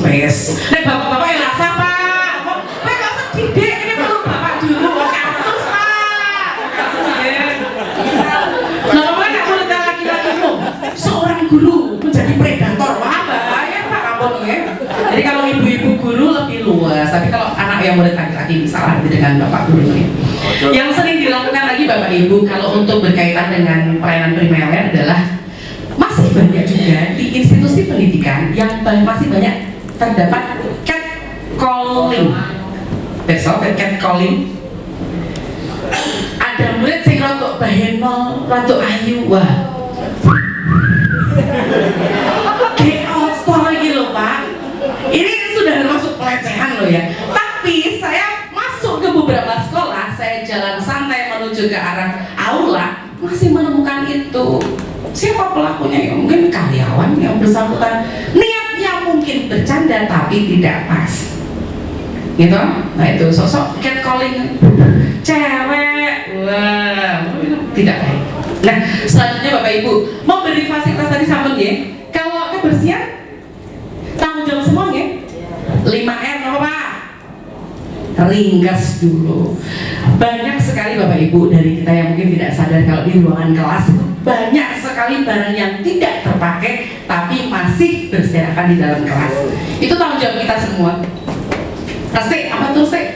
Yes. Nek bapak-bapak yang rasa Pak, Pak nggak sedih deh, ini perlu bapak dulu, kasus Pak, kasus ya. Nah bapak nggak boleh laki-lakimu, seorang guru menjadi predator, wah bahaya Pak kamu ya. Jadi kalau ibu-ibu guru lebih luas, tapi kalau anak yang murid laki-laki misalnya dengan bapak gurunya. Yang sering dilakukan lagi Bapak Ibu kalau untuk berkaitan dengan pelayanan primer adalah masih banyak juga di institusi pendidikan yang masih banyak terdapat catcalling. Besok catcalling. Ada murid sing rotok bahenol, rotok ayu, wah. Apa lagi loh Pak? Ini sudah termasuk pelecehan loh ya. Tapi saya masuk ke beberapa menuju ke arah aula masih menemukan itu. Siapa pelakunya? Ya mungkin karyawan yang bersangkutan niatnya mungkin bercanda tapi tidak pas, gitu. Nah itu sosok catcalling cewek, wah tidak baik. Nah selanjutnya Bapak Ibu memberi fasilitas tadi sampun ya. Kalau kebersihan tanggung jawab semua ya. 5R apa Pak? Ringkas dulu. Banyak sekali Bapak Ibu dari kita yang mungkin tidak sadar kalau di ruangan kelas banyak sekali barang yang tidak terpakai tapi masih berserakan di dalam kelas. Itu tanggung jawab kita semua. Bersih, apa tuh bersih?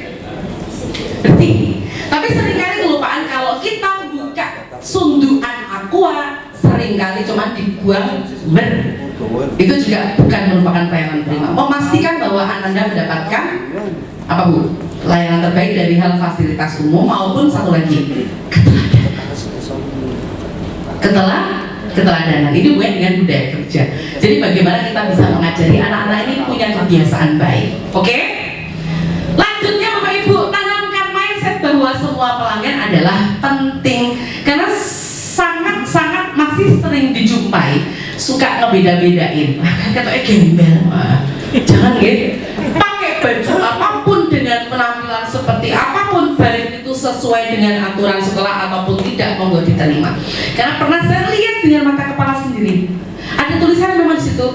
Bersih. Tapi seringkali kelupaan kalau kita buka sundukan aqua seringkali cuma dibuang itu juga bukan merupakan pelayanan prima. Memastikan bahwa Anda mendapatkan apa Bu? Layanan terbaik dari hal fasilitas umum maupun satu lagi keteladanan. Ini bukan dengan budaya kerja. Jadi bagaimana kita bisa mengajari anak-anak ini punya kebiasaan baik. Oke? Lanjutnya Bapak Ibu, tanamkan mindset bahwa semua pelanggan adalah penting karena sangat-sangat masih sering dijumpai suka ngebeda-bedain. Katanya gembel. Jangan gitu. Pakai baju apapun dengan penampilan seperti apapun, baik itu sesuai dengan aturan sekolah ataupun tidak, monggo diterima. Karena pernah saya lihat dengan mata kepala sendiri. Ada tulisan memang di situ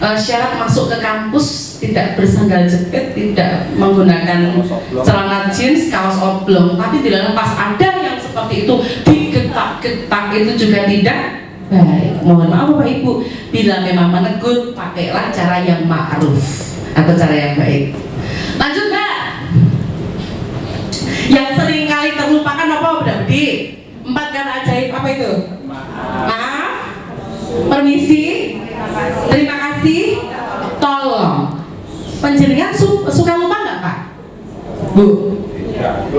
syarat masuk ke kampus tidak bersandal jepit, tidak menggunakan celana jeans, kaos oblong. Tapi tidak pas ada yang seperti itu digetak-getak itu juga tidak baik. Mohon maaf Bapak Ibu, bila memang menegur pakailah cara yang ma'ruf atau cara yang baik. Lanjut Mbak. Yang sering kali terlupakan apa Udah Budi? 4 kata ajaib apa itu? Maaf, permisi, terima kasih, tolong. Penjenengan suka lupa nggak Pak? Bu?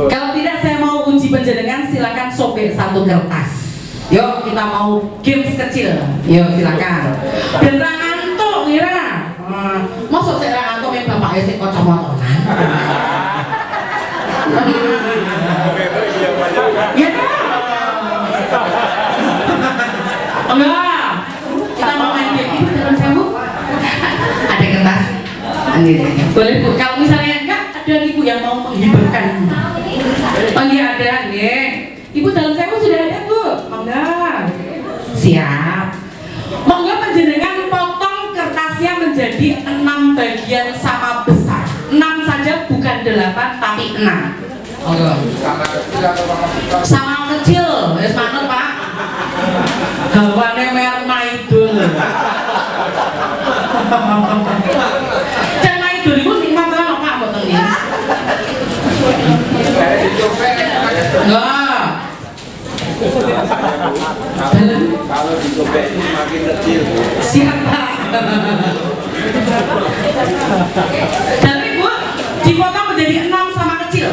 Kalau tidak saya mau uji penjenengan, silakan sobek 1 kertas. Yuk kita mau games kecil. Yuk silakan. Beneran ngantuk ngira. Masuk saya ngantuk yang bapaknya sih kocok-kocok. Ya enggak. Kita mau main game itu dalam sewu. Ada kertas. Boleh Bu. Kalau misalnya enggak, ada ibu yang mau menghiburkan. Oh iya ada nih. Ibu dalam sewu sudah ada Bu. Enggak. Siap. Monggo panjenengan potong kertasnya menjadi 6 bagian sama besar. 6 saja bukan 8 tapi 6. Monggo. Sama kecil, wis manut Pak. Gawane mer maidul. Cek maidul iku nikmat tenan Pak mboten niki. Enggak. Kalau disobek makin kecil. Siapa? Tapi Bu, dipotong menjadi 6 sama kecil.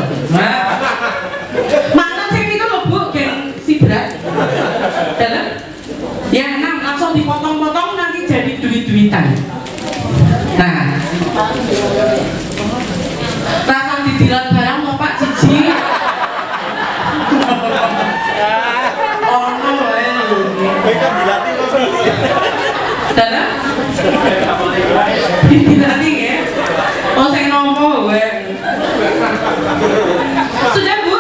Mana cek itu loh Bu, geng si berat. Dalam? Ya 6 langsung dipotong-potong nanti jadi duit-duitan. Nah, rasa didilat barang mau Pak Cici. Mereka dilatih kok. Dalam? Dilatih ya? Oh saya nompo gue. Sudah Bu?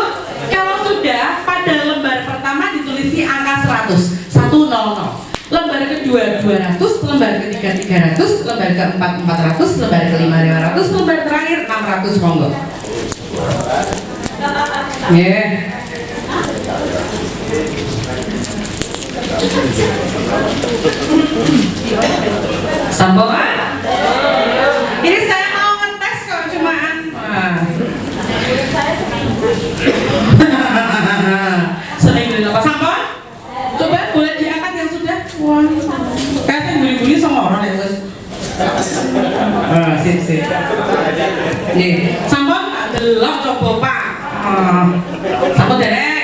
Kalau sudah, pada lembar pertama ditulisi angka 100. 100. Lembar kedua 200, lembar ketiga 300, lembar keempat 400, lembar kelima 500, lembar terakhir 600. Monggo. Yeah. Sampel ah? Ini saya mau ngetes kok cumaan. Sering beli apa sampel? Coba boleh diangkat yang sudah. Wah, kayaknya buli-buli sama orang ya guys. Sip. Nih, sampel delok coba Pak. Sampel derek.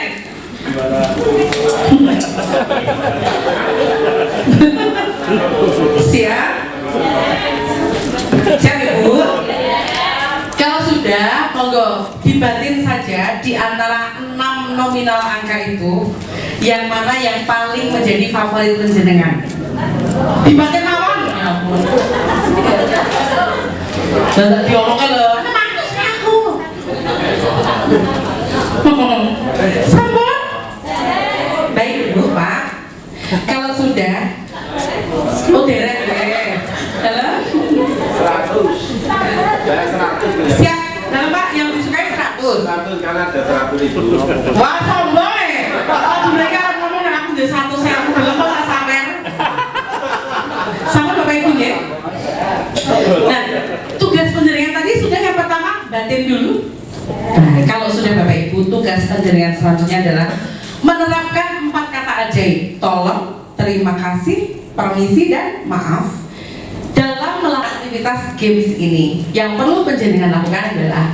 Siap? Siap Ibu? Kalau sudah, monggo dibatin saja di antara 6 nominal nominal angka itu yang mana yang paling menjadi favorit penjenengan? Dibatin mawon. Ya ampun. Dan diomongkan loh. Mampus aku. Sampun. Baik dulu Pak. Kalau sudah, oh derek deh. Halo? 100. Saya 100. Siap. Nah Pak, yang disukai 100. 100 karena ada 100.000. Wah sombong ya. Oh mereka ngomong aku udah 100 saya aku belum kok tak sampai. Sama Bapak Ibu ya. Nah, tugas penjaringan tadi sudah yang pertama batin dulu. Nah, kalau sudah Bapak Ibu, tugas penjaringan selanjutnya adalah menerapkan 4 kata ajaib. Tolong, terima kasih, permisi, dan maaf dalam melakukan aktivitas games ini. Yang perlu penjaringan lakukan adalah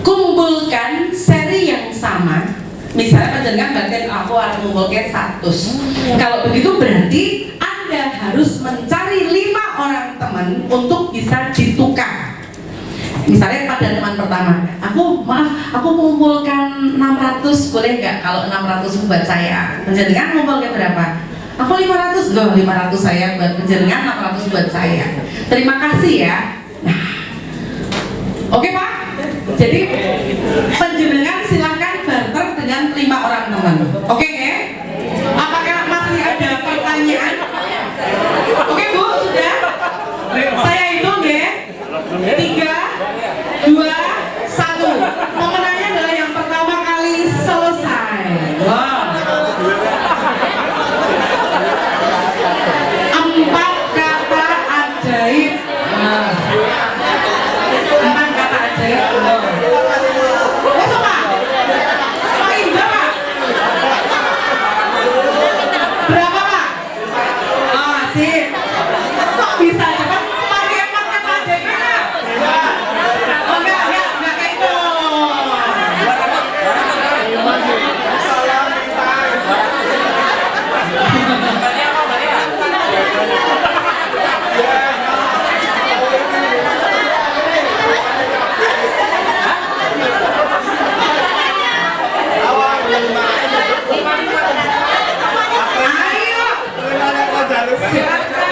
kumpulkan seri yang sama. Misalnya penjaringan batin aku harus mengumpulkan 100. Kalau begitu berarti Anda harus mencari 5 orang teman untuk bisa ditukar. Misalnya pada teman pertama, aku mengumpulkan 600, boleh nggak kalau 600 buat saya? Penjaringan mengumpulkan berapa? Aku 500, loh 500 saya buat penjaringan, 600 buat saya. Terima kasih ya. Nah, oke Pak. Jadi penjaringan silahkan barter dengan 5 orang teman. Oke ya? Apakah masih ada pertanyaan? Oke Bu, sudah? Saya hitung ya. 3, 2, 1. Pemenangnya adalah yang pertama kali selesai. Wow. 4 kata ajaib. 4 kata ajaib. Masuk Pak. Pak Indra Pak. Berapa Pak? Oh sip. Kok bisa cepat? Pakai 4 kata ajaibnya Pak? Oh enggak kayak itu. Ayo. Silakan.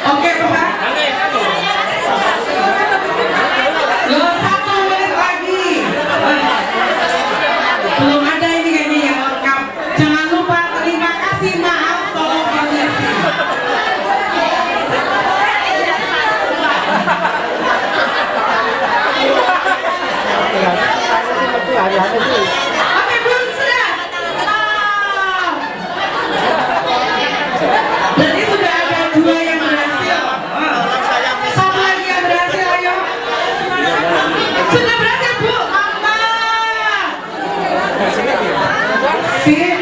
Oke Bapak. Loh 1 menit lagi. Belum ada ini kayaknya yang lengkap. Jangan lupa terima kasih, maaf, tolong permisi. Oke belum sudah. Berarti sudah ada 2 yang berhasil. Satu lagi yang berhasil, ayo. Sudah berhasil Bu, mantap. Sip.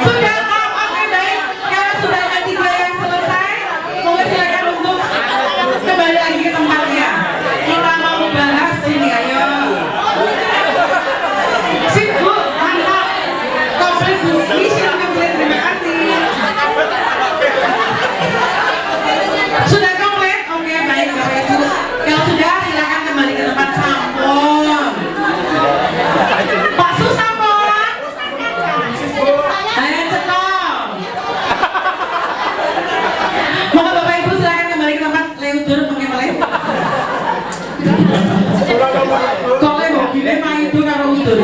Sudah oke baik. Karena sudah ada 3 yang selesai, boleh silakan untuk kembali lagi ke tempatnya. Kita mau bahas ini, ayo. Sip Bu, mantap. Komplit Bu, mission komplit, terima kasih. Sudah komplit? Oke baik Bapak Ibu. Kalau sudah silakan kembali ke tempat sampun. Pak Sus sampun. Ayo cekong. Moga Bapak Ibu silakan kembali ke tempat leudur mengemale. Kok mau gini mah itu karo udur.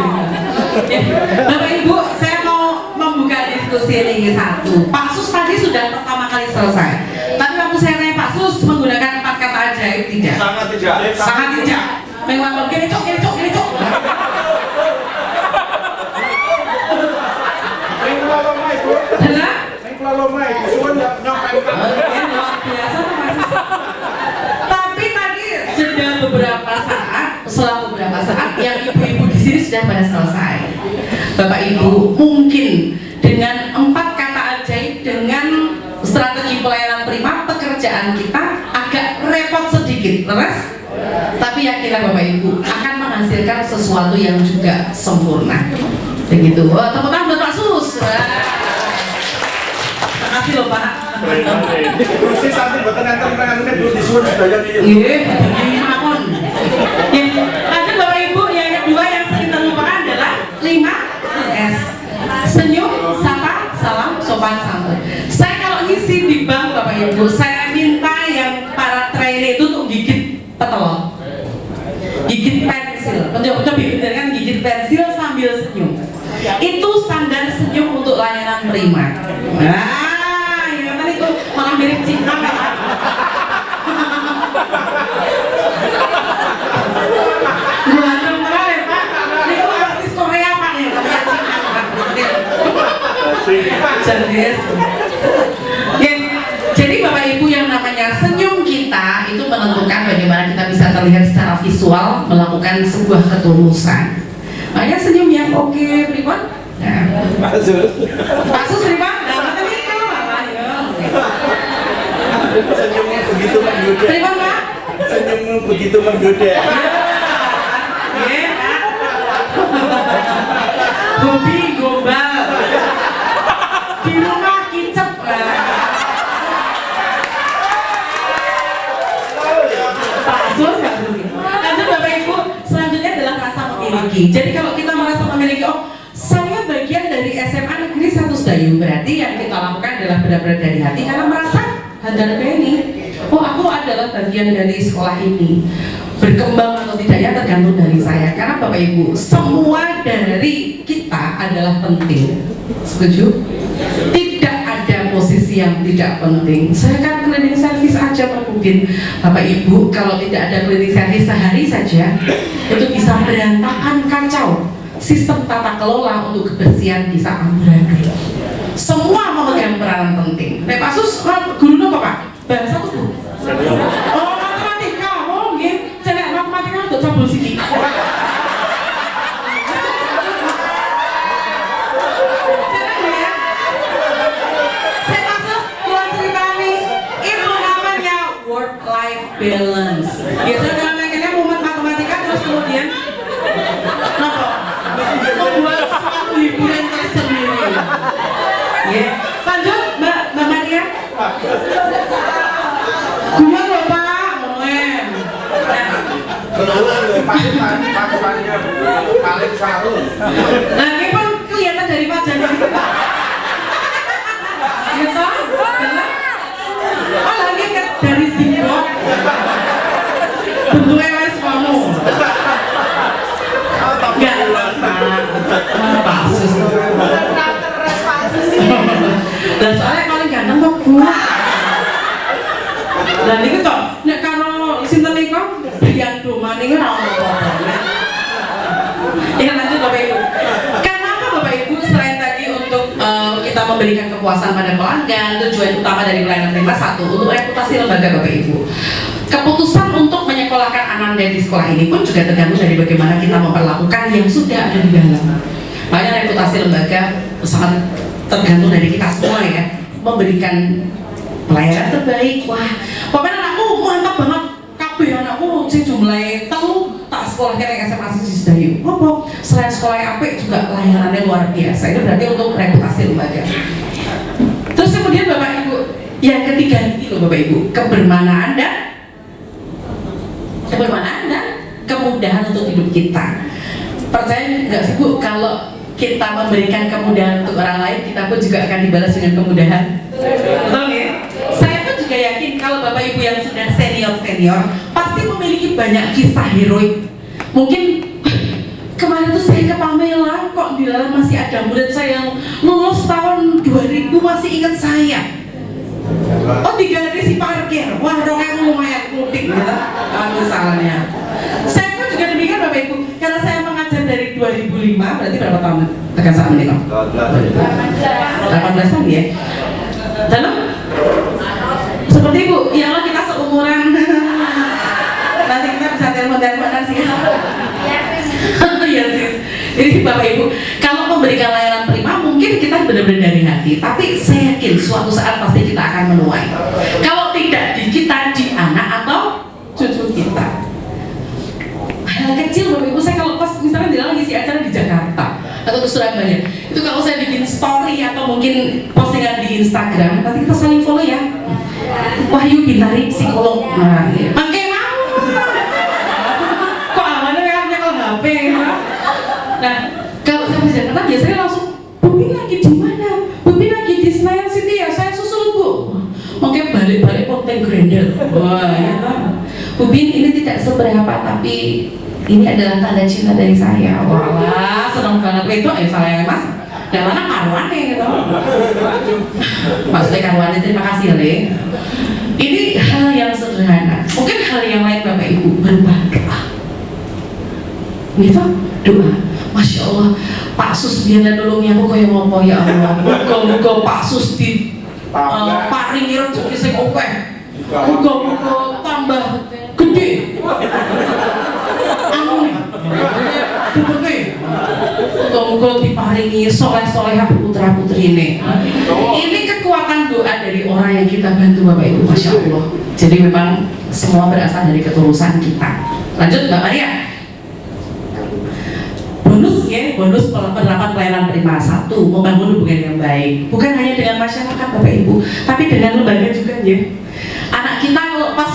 Bapak Ibu, saya mau membuka diskusi ini satu. Pak Sus tadi sudah pertama kali selesai. Tapi waktu saya nanya Pak Sus menggunakan 4 kata ajaib tidak? Sangat tidak. Sangat tidak. Memang gini cok. Halo? Luar biasa tuh Pak Sus. Tapi tadi sudah setelah beberapa saat yang ibu-ibu di sini sudah pada selesai. Bapak Ibu, mungkin dengan 4 kata ajaib dengan strategi pelayanan prima, pekerjaan kita agak repot sedikit, leres? Tapi yakinlah Bapak Ibu akan menghasilkan sesuatu yang juga sempurna. Begitu. Oh, tepuk tangan buat Pak Sus. Makasih loh Pak. Kursi sampai boten enten tangannya belum disuwun sedaya iki. Iya, begini makon. Ya, lanjut Bapak Ibu, yang kedua yang sering terlupakan adalah 5S. Senyum, sapa, salam, sopan santun. Saya kalau ngisi di bank Bapak Ibu, saya minta yang para trainee itu untuk gigit petelok, gigit pensil. Coba kan gigit pensil sambil senyum. Itu standar senyum untuk layanan prima. Nah, ya tadi itu malah mirip Cina kan? Bukan beneran ya Pak? Ini tuh artis Korea Pak ya, tapi yang Cina Pak. Jadi Bapak Ibu, yang namanya senyum kita itu menentukan bagaimana kita bisa terlihat secara visual melakukan sebuah ketulusan. Makanya senyum yang oke, pripun? Nah, Pasus pripun? Nah, kata ini kalau lah ya. Senyummu begitu menggoda. Pripun Pak? Senyummu begitu menggoda. Iya Pak. Hobi gombal. Di rumah kicep. Pasus nggak begitu. Lanjut Bapak Ibu, selanjutnya adalah rasa memiliki. Jadi kalau kita merasa memiliki, oh saya bagian dari SMA Negeri 1 Sedayu, berarti yang kita lakukan adalah benar-benar dari hati karena merasa handal ini. Oh aku adalah bagian dari sekolah ini. Berkembang atau tidaknya tergantung dari saya. Karena Bapak Ibu, semua dari kita adalah penting. Setuju? Tidak ada posisi yang tidak penting. Saya kan cleaning service aja Pak Mungkin Bapak Ibu, kalau tidak ada cleaning service sehari saja itu bisa berantakan, kacau. Sistem tata kelola untuk kebersihan bisa amburadul. Semua memegang peranan penting. Nek Pasus guru apa Pak? Bahasa apa Bu? Oh matematika, oh nggih. Cenek matematika untuk cabul siki. Balance. Biasanya kalau mereka mumet matematika terus kemudian membuat suatu hiburan tersendiri. Ya, lanjut Mbak Maria. Gua loh Pak, momen. Pasukannya paling satu. Nah ini pun kelihatan dari wajahnya gitu Pak. Gitu? Oh lagi kan dari zigot. Bentuknya wes kamu. Enggak Pasus. Dan soalnya paling ganteng kok Bu. Dan ini toh, nek karo sinten niku Brian Domani ora ono. Ya lanjut Bapak Ibu. Kenapa Bapak Ibu selain tadi untuk kita memberikan kepuasan pada pelanggan, tujuan utama dari pelayanan prima satu untuk reputasi lembaga Bapak Ibu. Keputusan untuk menyekolahkan Ananda di sekolah ini pun juga tergantung dari bagaimana kita memperlakukan yang sudah ada di dalam. Makanya reputasi lembaga sangat tergantung dari kita semua ya, memberikan pelayanan terbaik. Wah, pokoknya anakku mantap banget, kabeh anakku sing jumlahe telu tak sekolah kene SMA Sisi Sedayu. Apa? Selain sekolah yang apik juga layanannya luar biasa. Itu berarti untuk reputasi lembaga. Terus kemudian Bapak Ibu, yang ketiga ini loh Bapak Ibu, kebermanaan dan kemudahan untuk hidup kita. Percaya nggak sih Bu, kalau kita memberikan kemudahan untuk orang lain, kita pun juga akan dibalas dengan kemudahan. Betul ya? Saya pun juga yakin kalau Bapak Ibu yang sudah senior pasti memiliki banyak kisah heroik. Mungkin kemarin tuh saya ke Pamela, kok di dalam masih ada murid saya yang lulus tahun 2000 masih ingat saya. Oh 3 hari si parkir, wah roknya lumayan mudik gitu, misalnya. Saya pun juga demikian Bapak Ibu, karena saya mengajar dari 2005, berarti berapa tahun tekan saat ini? 18 tahun ya. Dalam seperti Ibu, ya Allah kita seumuran. Nanti kita bisa telepon-teleponan sih. Iya sih. Jadi Bapak Ibu, kalau memberikan layanan prima mungkin kita benar-benar dari hati, tapi saya yakin suatu saat pasti kita akan menuai. Kalau tidak di kita, di anak atau cucu kita. Hal kecil Bapak Ibu, saya kalau pas misalnya di dalam ngisi acara di Jakarta atau ke Surabaya, itu kalau saya bikin story atau mungkin postingan di Instagram, nanti kita saling follow ya. Wahyu Bintari psikolog. Nah, oke mau. Kok awalnya kayak nyekel HP? Nah, kalau saya di Jakarta biasanya langsung, Bubi lagi di mana? Bubi lagi di Senayan City ya, saya susul Bu. Oke, balik-balik Ponten Grendel. Wah, ya kan. Bubi ini tidak seberapa, tapi ini adalah tanda cinta dari saya. Wah, senang banget itu. Saya Mas. Dan mana karuannya gitu. Maksudnya karuannya, terima kasih Le. Ini hal yang sederhana. Mungkin hal yang lain Bapak Ibu berupa doa. Gitu, doa. Masya Allah, Pak Sus biarlah nolongi aku kaya ngopo ya Allah. Muga-muga Pak Sus di paringi rezeki sing akeh. Muga-muga tambah gede. Amin. Oke. Muga-muga diparingi soleh-solehah putra-putri ini. Ini kekuatan doa dari orang yang kita bantu Bapak Ibu, Masya Allah. Jadi memang semua berasal dari ketulusan kita. Lanjut Mbak Maria. Bonus ya, bonus penerapan pelayanan prima. 1, membangun hubungan yang baik. Bukan hanya dengan masyarakat Bapak Ibu, tapi dengan lembaga juga ya. Anak kita kalau pas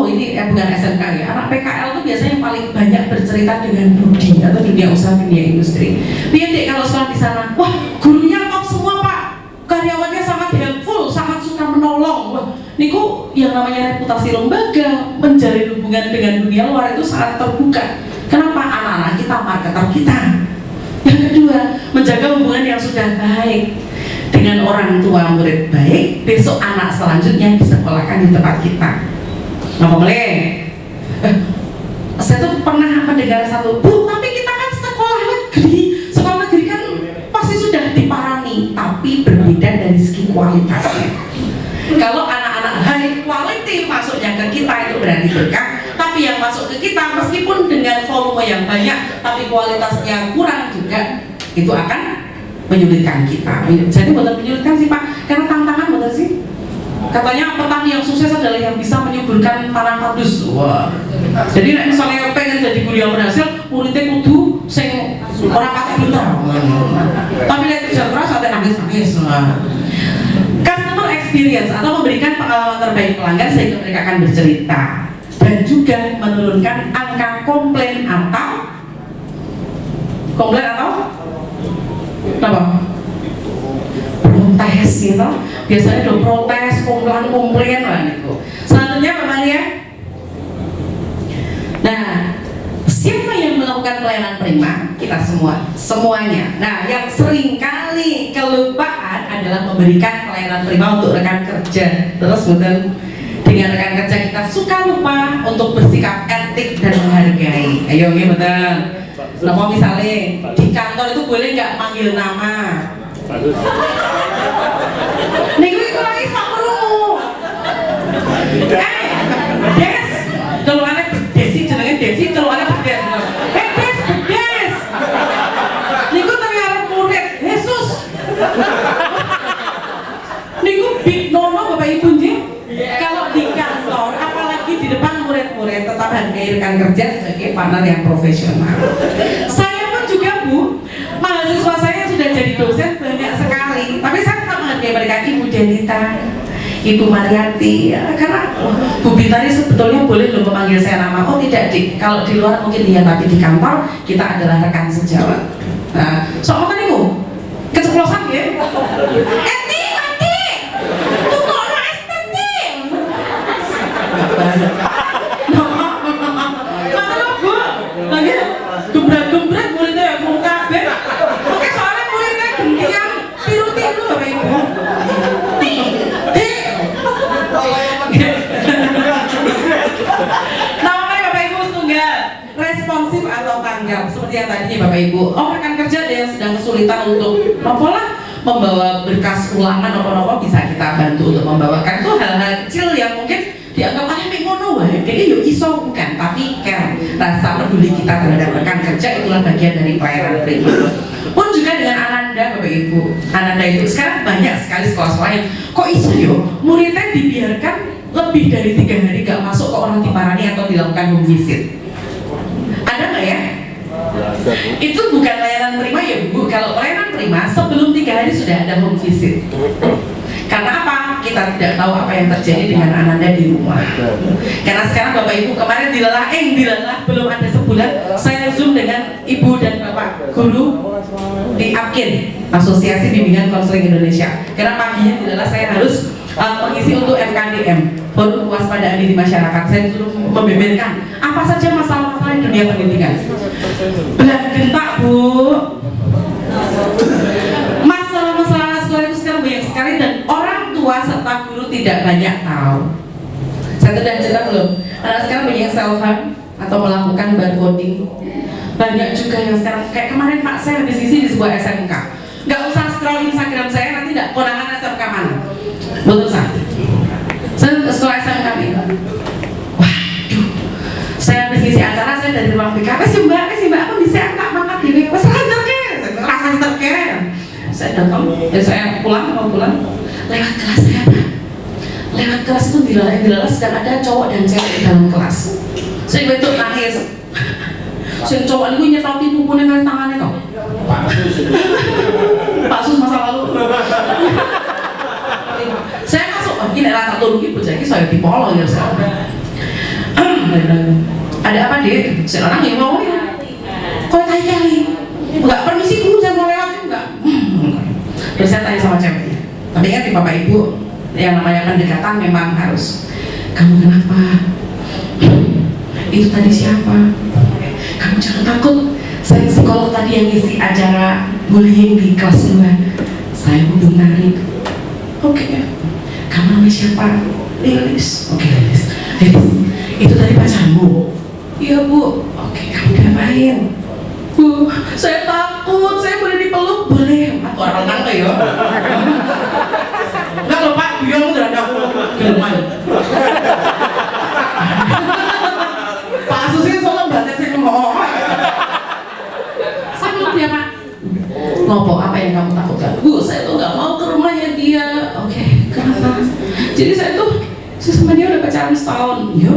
ini bukan SMK ya, anak PKL itu biasanya yang paling banyak bercerita dengan budi atau dunia usaha, dunia industri. Biar dek kalau sekolah di sana, wah gurunya top semua Pak, karyawannya sangat helpful, sangat suka menolong. Wah, niku yang namanya reputasi lembaga, menjalin hubungan dengan dunia luar itu sangat terbuka. Kenapa? Anak-anak kita, marketer kita. Yang kedua, menjaga hubungan yang sudah baik dengan orang tua murid baik, besok anak selanjutnya disekolahkan di tempat kita. Apa boleh? Saya tuh pernah mendengar satu, Bu, tapi kita kan sekolah negeri kan pasti sudah diparani, tapi berbeda dari segi kualitasnya. Kalau anak-anak high quality masuknya ke kita itu berarti berkah, tapi yang masuk ke kita meskipun dengan volume yang banyak, tapi kualitasnya kurang juga, itu akan menyulitkan kita. Jadi bukan menyulitkan sih Pak, karena tantangan betul sih. Katanya petani yang sukses adalah yang bisa menyuburkan tanah kardus. Wah. Jadi misalnya pengen jadi guru yang berhasil, muridnya kudu sing orang pakai pintar. Tapi lihat kerja keras sampai nangis-nangis. Customer experience atau memberikan pengalaman terbaik pelanggan sehingga mereka akan bercerita dan juga menurunkan angka komplain atau apa? Protes gitu. Biasanya udah protes, komplain lah gitu. Selanjutnya Mbak Maria. Nah, siapa yang melakukan pelayanan prima? Kita semuanya. Nah, yang sering kali kelupaan adalah memberikan pelayanan prima untuk rekan kerja. Terus kemudian dengan rekan kerja kita suka lupa untuk bersikap etik dan menghargai. Ayo, ya betul. Nah, misalnya di kantor itu boleh nggak manggil nama? Niku itu lagi sak perlu. Des, telurane Desi jenenge Desi, telurane Des. Des. Niku ternyata murid Yesus. Niku big nono Bapak Ibu nggih. Kalau di kantor, apalagi di depan murid-murid, tetap hargai rekan kerja sebagai partner yang profesional. Saya pun juga Bu, mahasiswa saya yang sudah jadi dosen banyak sekali, tapi saya tetap menghargai mereka. Ibu Denita, Ibu Mariati, ya, karena Bu Bintari sebetulnya boleh loh memanggil saya nama. Oh tidak Dik, kalau di luar mungkin iya, tapi di kantor kita adalah rekan sejawat. Nah, soal apa nih Bu? Keceplosan ya? Gembrak muridnya ya mau kabeh. Oke, soalnya muridnya gentian tiru-tiru Bapak Ibu. Namanya Bapak Ibu tunggal responsif atau tanggap seperti yang tadi Bapak Ibu. Oh, rekan kerja ada yang sedang kesulitan untuk membawa berkas ulangan apa-apa bisa kita bantu untuk membawakan. Itu hal-hal kecil yang mungkin dianggap aneh ngono wae, jadi yuk iso bukan, tapi care, rasa peduli kita terhadap rekan kerja itulah bagian dari pelayanan prima. Pun juga dengan Ananda Bapak Ibu. Ananda itu sekarang banyak sekali sekolah-sekolah yang kok iso yo muridnya dibiarkan lebih dari 3 hari gak masuk ke orang Tiparani atau dilakukan home visit. Ada nggak ya? Itu bukan layanan prima ya Bu. Kalau layanan prima sebelum 3 hari sudah ada home visit. Karena apa? Kita tidak tahu apa yang terjadi dengan Ananda di rumah. Karena sekarang Bapak Ibu kemarin dilelah belum ada sebulan saya Zoom dengan Ibu dan Bapak guru di APKIN, Asosiasi Bimbingan Konseling Indonesia. Karena paginya dilelah saya harus mengisi untuk FKDM, Forum Kewaspadaan Dini Masyarakat. Saya disuruh membeberkan apa saja masalah-masalah di dunia pendidikan. Belah gentak Bu. Masalah-masalah sekolah itu sekarang banyak sekali dan orang tua serta guru tidak banyak tahu. Saya sudah cerita belum? Anak sekarang banyak self harm atau melakukan barcoding. Banyak juga yang sekarang kayak kemarin Pak saya habis isi di sebuah SMK. Nggak usah scroll Instagram saya nanti tidak konangan SMK mana. Betul saya sekolah SMK nih. Waduh, saya habis ngisi acara saya dari ruang BK. Sih mbak aku bisa tak makan di WC. Rasanya terkena. Saya datang, ya saya mau pulang lewat kelas saya Pak. Lewat kelas itu dilalah sedang ada cowok dan cewek di dalam kelas. Saya bentuk nangis. Sing cowok itu nyetoti pupunya dengan tangannya kok. Pak Sus masa lalu. Saya masuk, ini rata turun ibu jadi saya di polo ya saya. Ada apa deh? Saya orang yang mau ya. Kok kali? Enggak permisi dulu saya mau lewat enggak. Terus saya tanya sama ceweknya. Tapi kan di Bapak Ibu yang namanya pendekatan memang harus. Kamu kenapa? Itu tadi siapa? Kamu jangan takut. Saya psikolog tadi yang ngisi acara bullying di kelas 2. Saya mau menarik. Oke. Kamu namanya siapa? Lilis. Oke, Lilis. Itu tadi pacarmu? Iya Bu. Oke, kamu ngapain? Bu, saya takut. Saya boleh dipeluk? Boleh. Aku orang nangka ya. Enggak loh Pak, buyong udah ada aku gelman. Pak Asusnya soalnya batas saya ngomong. Saya belum ya Pak. Ngopo, apa yang kamu takutkan? Bu, saya tuh nggak mau ke rumahnya dia. Oke, kenapa? Jadi saya sama dia udah pacaran setahun. Iya.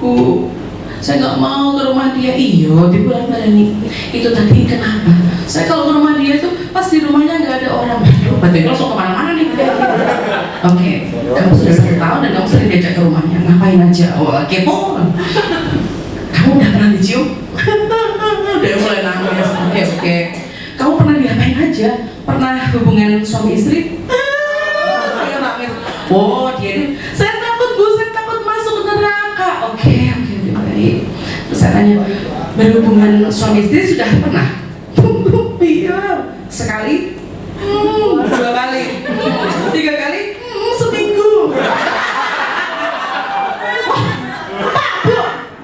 Bu, saya nggak mau ke rumah dia. Iya, di bulan nih. Itu tadi kenapa? Saya kalau ke rumah dia tuh pas di rumahnya nggak ada orang. Berarti langsung kemana-mana nih. Oke, kamu sudah 1 tahun dan kamu sering diajak ke rumahnya. Ngapain aja? Oh, kepo. Kamu udah pernah dicium? Dia mulai nangis. Oke. Kamu pernah diapain aja? Pernah hubungan suami istri? Saya nangis. Oh, dia. Saya takut Bu, saya takut masuk neraka. Oke, baik. Terus saya tanya, berhubungan suami istri sudah pernah? Iya. Sekali? 2 kali. 3 kali? Seminggu. Pak, Bu,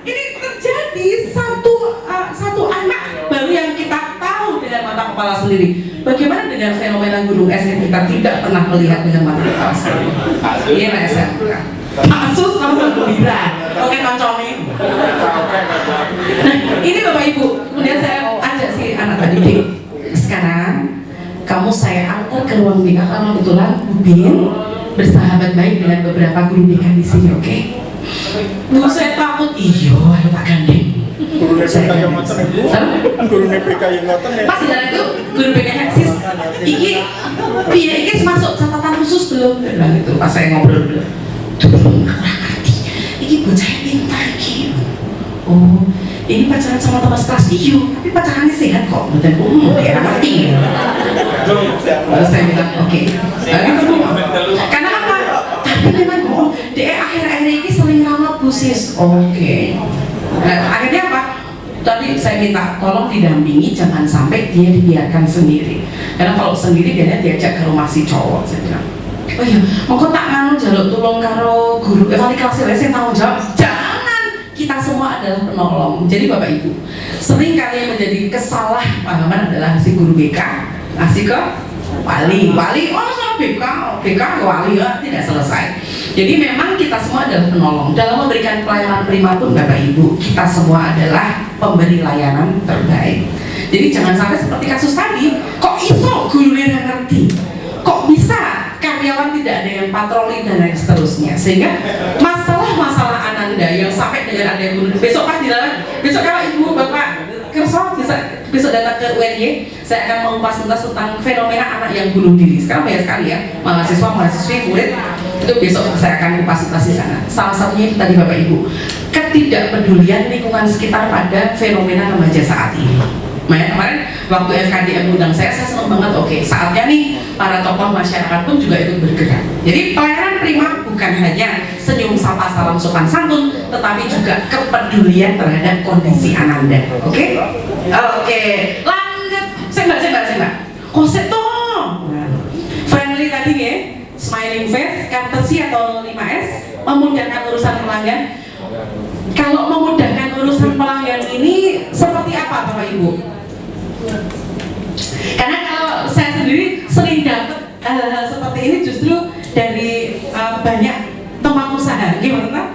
ini terjadi satu anak baru yang kita tahu dengan mata kepala sendiri. Bagaimana dengan fenomena gunung es yang kita tidak pernah melihat dengan mata kepala sendiri? Iya, Pak SMK. Pak Sus langsung gembira. Oke, koncomi. Nah, ini Bapak Ibu. Kemudian saya ajak si anak tadi, Dik. Sekarang kamu saya antar ke ruang BK karena kebetulan Bin bersahabat baik dengan beberapa guru BK di sini, oke? Bu, saya takut. Iya, ayo Pak Gandeng. Guru BK yang ngoten ya Bu. Guru BK yang ngoten ya. Pas di dalam itu guru BK-nya sis. Iki masuk catatan khusus belum? Dia bilang gitu. Pas saya ngobrol dulu. Belum ngerti. Iki bocah pintar iki. Oh, ini pacaran sama teman kelas iyo, tapi pacarannya sehat kok. Dan dia ngerti. Lalu saya bilang oke. Karena apa? Tapi memang dia akhir-akhir ini sering rawat Bu sis. Oke. Nah, akhirnya apa? Tadi saya minta tolong didampingi, jangan sampai dia dibiarkan sendiri. Karena kalau sendiri dia diajak ke rumah si cowok. Saya bilang, oh iya, mau tak nganu jaluk tolong karo guru. Wali kelas saya tanggung jawab. Jangan, kita semua adalah penolong. Jadi Bapak Ibu, sering kali yang menjadi kesalahpahaman adalah si guru BK, ngasih ke wali. Oh sama BK wali ya, tidak selesai. Jadi memang kita semua adalah penolong. Dalam memberikan pelayanan prima pun Bapak Ibu, kita semua adalah pemberi layanan terbaik. Jadi jangan sampai seperti kasus tadi, kok iso gurunya nggak ngerti, kok bisa karyawan tidak ada yang patroli dan lain seterusnya. Sehingga masalah-masalah Ananda yang sampai dengan ada yang guru besok pas di dalam, besok kalau ibu bapak kerso bisa besok datang ke UNY, saya akan mengupas tuntas tentang fenomena anak yang bunuh diri. Sekarang banyak sekali ya, mahasiswa-mahasiswi, murid, itu besok saya akan kupas tuntas di sana. Salah satunya itu tadi Bapak Ibu, ketidakpedulian lingkungan sekitar pada fenomena remaja saat ini. Makanya kemarin waktu FKDM undang saya senang banget, oke, saatnya nih para tokoh masyarakat pun juga ikut bergerak. Jadi pelayanan prima bukan hanya senyum sapa salam sopan santun, tetapi juga kepedulian terhadap kondisi Ananda. Oke? Oke, lanjut. Saya konsep toh. Friendly tadi ya, smiling face, courtesy atau 5S, memudahkan urusan pelanggan. Kalau memudahkan urusan pelanggan ini seperti apa Bapak Ibu? Karena kalau saya sendiri sering dapat hal-hal seperti ini justru dari banyak tempat usaha. Gimana kan?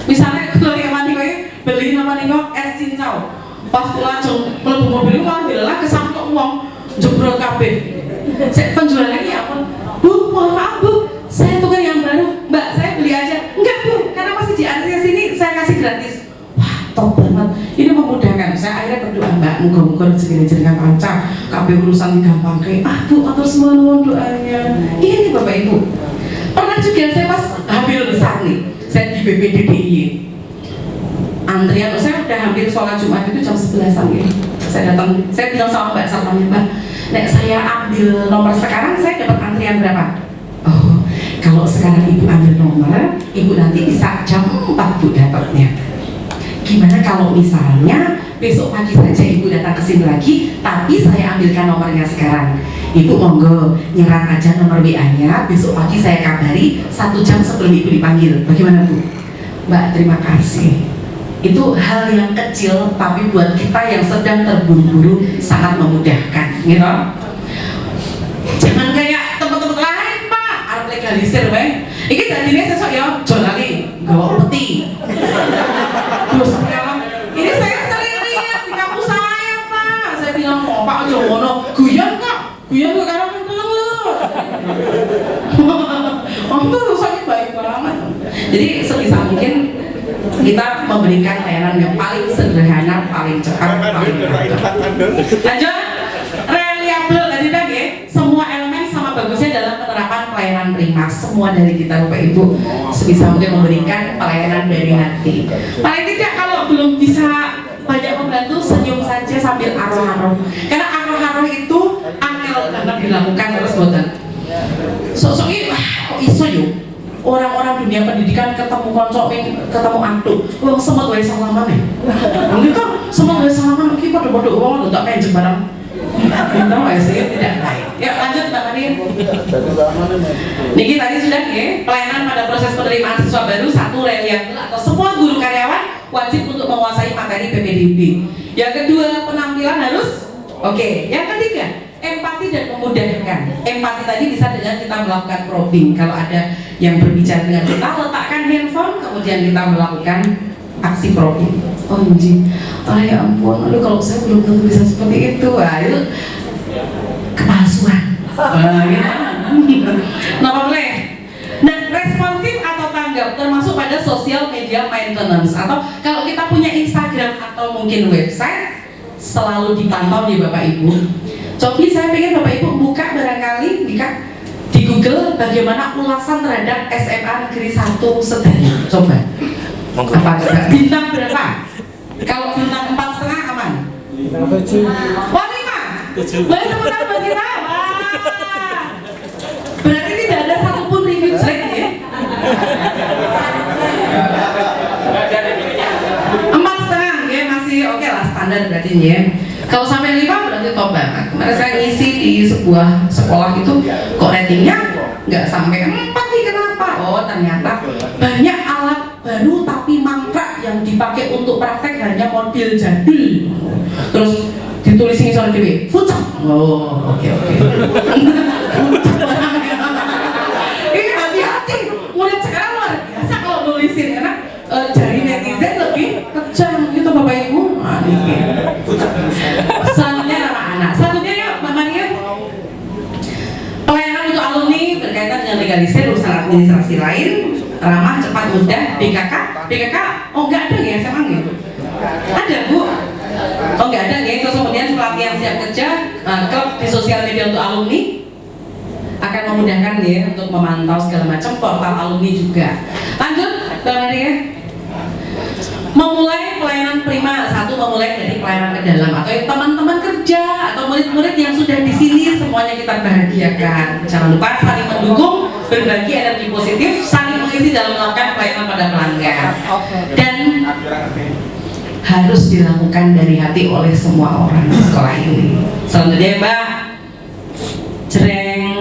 Misalnya kalau yang mandi beli nama nih kok es cincau, pas langsung mlebu mobil malah dilelah kesampok uang jebol kabeh. Saya penjualnya ini apa? Bu, mohon maaf Bu, saya tukar yang baru. Mbak, saya beli aja. Enggak Bu, karena masih di antrean sini saya kasih gratis. Top banget, ini memudahkan. Saya akhirnya berdoa, Mbak, muka-muka rezeki jenengan lancar, kabeh urusan gampang kayak Bu, atur semua nuwun doanya. Ini Bapak Ibu. Pernah juga saya pas hamil besar nih, saya di BPDDIY. Antrian, saya udah hampir sholat Jumat itu jam 11-an ya. Saya datang, saya bilang sama Mbak Satpamnya, Mbak, nek saya ambil nomor sekarang, saya dapat antrian berapa? Oh, kalau sekarang Ibu ambil nomor, Ibu nanti bisa jam 4 Bu dapatnya. Gimana kalau misalnya besok pagi saja Ibu datang ke sini lagi, tapi saya ambilkan nomornya sekarang. Ibu monggo nyerang aja nomor WA-nya, besok pagi saya kabari 1 jam sebelum Ibu dipanggil. Bagaimana Bu? Mbak, terima kasih. Itu hal yang kecil, tapi buat kita yang sedang terburu-buru sangat memudahkan, gitu. Jangan kayak tempat-tempat lain Pak, harus legalisir, weh. Ini tadinya sesok ya, jolali, gawa peti. Terus sekarang, ini saya sering lihat di kampus saya Pak. Saya bilang, oh Pak, aja ngono, guyon kok karena menteleng lu. Oh tuh, soalnya baik banget. Jadi sebisa mungkin kita memberikan layanan yang paling sederhana, paling cepat, paling mudah. Lanjut, reliable tadi ya. Semua elemen sama bagusnya dalam penerapan pelayanan prima. Semua dari kita Bapak Ibu sebisa mungkin memberikan pelayanan dari hati. Paling tidak kalau belum bisa banyak membantu, senyum saja sambil aroh-aroh. Karena aroh-aroh itu angel banget dilakukan terus boten. Sosoknya kok iso yuk. Orang-orang dunia pendidikan ketemu konco, ketemu antuk, wong semut wae salaman ya. Mungkin kan semut wae salaman, mungkin pada-pada uang tak pengen barang. Kita wae sih tidak baik. Ya lanjut Mbak Maria. Niki tadi sudah ya, pelayanan pada proses penerimaan siswa baru 1 reliable atau semua guru karyawan wajib untuk menguasai materi PPDB. Yang kedua, penampilan harus oke. Yang ketiga, empati dan memudahkan. Empati tadi bisa dengan kita melakukan probing. Kalau ada yang berbicara dengan kita, letakkan handphone, kemudian kita melakukan aksi probing. Oh anjing, ya ampun, aduh kalau saya belum tentu bisa seperti itu. Wah, itu kepalsuan. Kenapa boleh? Nah, responsif atau tanggap termasuk pada social media maintenance, atau kalau kita punya Instagram atau mungkin website, selalu dipantau nih Bapak Ibu. Coba saya pengen Bapak Ibu buka barangkali di Google bagaimana ulasan terhadap SMA Negeri 1 Sedayu. Coba. Apa coba? Bintang berapa? Kalau bintang 4,5 aman. 7. Wah 5. Boleh tepuk tangan buat kita. Wah. Berarti tidak ada satupun review jelek ya. 4,5 ya masih oke lah standar berarti ya. Kalau sampai 5 berarti top banget. Kemarin saya ngisi di sebuah sekolah itu kok ratingnya nggak sampai 4 nih, kenapa? Oh ternyata banyak alat baru tapi mangkrak yang dipakai untuk praktek hanya model jadul. Terus ditulis ini soal dewe, futsal. Oh oke. Ini hati-hati. Murid sekarang luar biasa kalau nulisin karena jari netizen lebih kejam gitu Bapak Ibu. Nah, ini. Selanjutnya nama anak. Selanjutnya ya Mbak Maria. Pelayanan untuk alumni berkaitan dengan legalisir urusan administrasi lain, ramah, cepat, mudah. BKK, oh nggak ada ya SMA gitu. Ada Bu. Oh nggak ada ya. Terus kemudian pelatihan siap kerja, klub di sosial media untuk alumni akan memudahkan ya untuk memantau segala macam, portal alumni juga. Lanjut, Bang Hari ya. Memulai pelayanan prima, satu memulai dari pelayanan ke dalam atau teman-teman kerja atau murid-murid yang sudah di sini semuanya kita bahagiakan. Jangan lupa saling mendukung, berbagi energi positif, saling mengisi dalam melakukan pelayanan pada pelanggan. Dan harus dilakukan dari hati oleh semua orang di sekolah ini. Selanjutnya Mbak, cereng.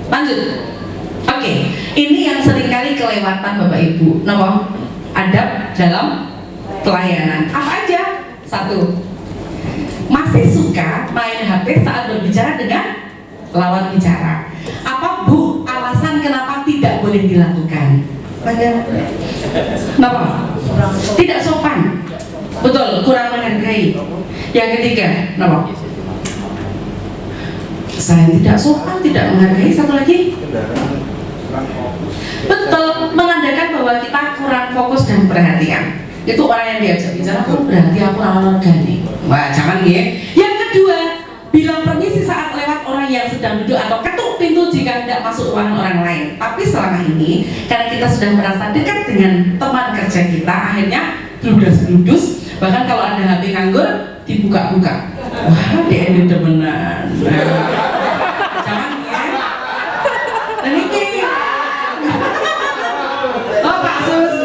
Lanjut. Oke, ini yang seringkali kelewatan Bapak Ibu. Nomor adab dalam pelayanan. Apa aja? Satu, masih suka main HP saat berbicara dengan lawan bicara. Apa Bu alasan kenapa tidak boleh dilakukan? Kenapa? Tidak sopan. Betul, kurang menghargai. Yang ketiga, kenapa? Saya tidak sopan, tidak menghargai. Satu lagi, betul, menandakan bahwa kita kurang fokus dan perhatian. Itu orang yang diajak bicara, aku berarti aku orang organik. Wah, jangan ya. Yang kedua, bilang permisi saat lewat orang yang sedang duduk atau ketuk pintu jika tidak masuk ruangan orang lain. Tapi selama ini, karena kita sudah merasa dekat dengan teman kerja kita, akhirnya bludas-bludus. Bahkan kalau ada HP nganggur, dibuka-buka. Wah, dia ini demenan. Jangan ya. Dan ini oh Pak Sus.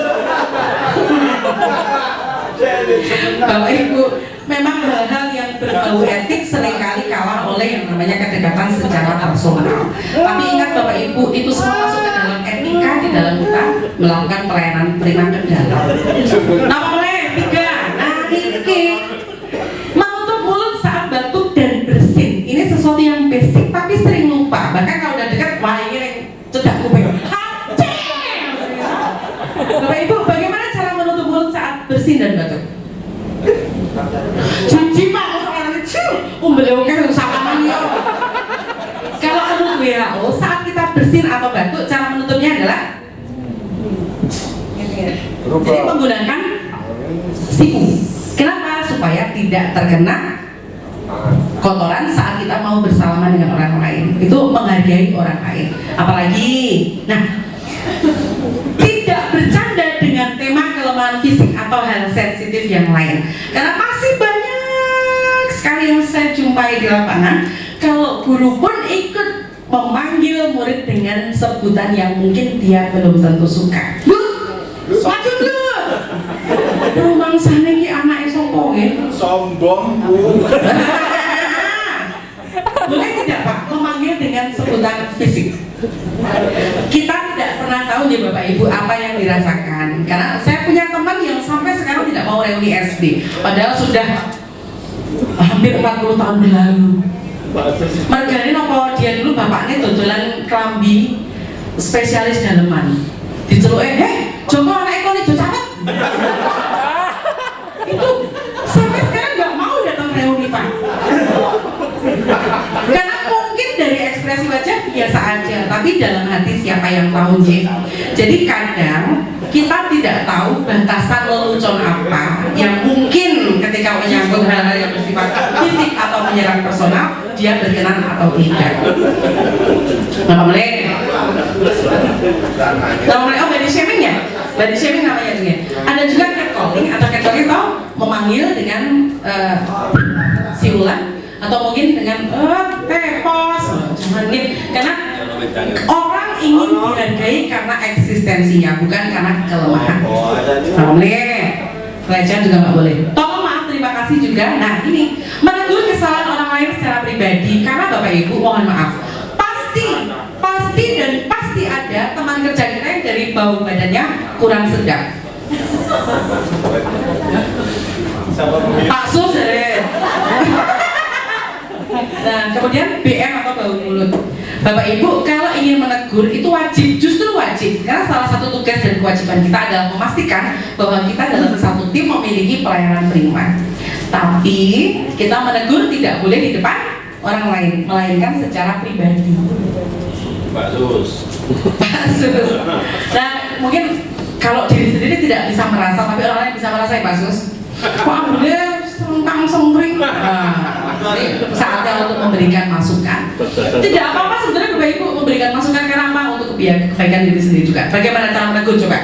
Bapak Ibu, memang hal-hal yang berbau etik seringkali kalah oleh yang namanya kedekatan secara personal. Tapi ingat Bapak Ibu, itu semua masuk ke dalam etika di dalam kita melakukan pelayanan prima ke dalam. Nah, boleh tiga. Nah, ini menutup mulut saat batuk dan bersin. Ini sesuatu yang basic tapi sering lupa. Bahkan kalau udah dekat, wah ini yang cedak kuping. Bapak Ibu, bagaimana cara menutup mulut saat bersin dan batuk? Cuci Pak, orang kecil, beliau kan usahakan ya. Kalau menurut WHO, saat kita bersin atau batuk, cara menutupnya adalah jadi menggunakan siku. Kenapa? Supaya tidak terkena kotoran saat kita mau bersalaman dengan orang lain. Itu menghargai orang lain. Apalagi, nah, tidak bercanda dengan tema kelemahan fisik atau hal sensitif yang lain. Karena masih banyak sekali yang saya jumpai di lapangan, kalau guru pun ikut memanggil murid dengan sebutan yang mungkin dia belum tentu suka. Bu, maju dulu. Rumang sana ini anaknya sombong ya. Sombong Bu. Boleh tidak Pak memanggil dengan sebutan fisik? Kita tidak pernah tahu ya Bapak Ibu apa yang dirasakan. Karena saya punya teman yang sampai sekarang tidak mau reuni SD, padahal sudah hampir 40 tahun berlalu. Margarin apa dia dulu bapaknya dodolan kelambi spesialis daleman. Diceluk Joko anak ekor itu cakep. Itu sampai sekarang nggak mau datang reuni Pak. Karena mungkin dari ekspresi wajah biasa aja, tapi dalam hati siapa yang tahu ya. Jadi kadang kita tidak tahu batasan lelucon apa yang mungkin ketika menyangkut hal-hal yang bersifat fisik atau menyerang personal dia berkenan atau tidak. Nama mulai oh body shaming ya? Body shaming namanya juga. Ada juga catcalling atau catcalling itu memanggil dengan siulan atau mungkin dengan tepos, jangan gitu. Karena orang ingin dihargai karena eksistensinya, bukan karena kelemahan. Boleh, pelecehan juga nggak boleh. Tolong maaf, terima kasih juga. Nah ini menegur kesalahan orang lain secara pribadi, karena Bapak Ibu mohon maaf, pasti dan pasti ada teman kerja kita yang dari bau badannya kurang sedap. Pak Sus Nah, kemudian BM atau bau mulut. Bapak Ibu, kalau ingin menegur itu wajib, justru wajib. Karena salah satu tugas dan kewajiban kita adalah memastikan bahwa kita dalam satu tim memiliki pelayanan prima. Tapi kita menegur tidak boleh di depan orang lain, melainkan secara pribadi. Pak Sus. Nah, mungkin kalau diri sendiri tidak bisa merasa, tapi orang lain bisa Kok ambilnya sengkang sengkring. Nah, ini saatnya untuk memberikan masukan. Tidak apa-apa sebenarnya Bapak Ibu memberikan masukan karena apa? Untuk kebaikan diri sendiri juga. Bagaimana cara menegur coba?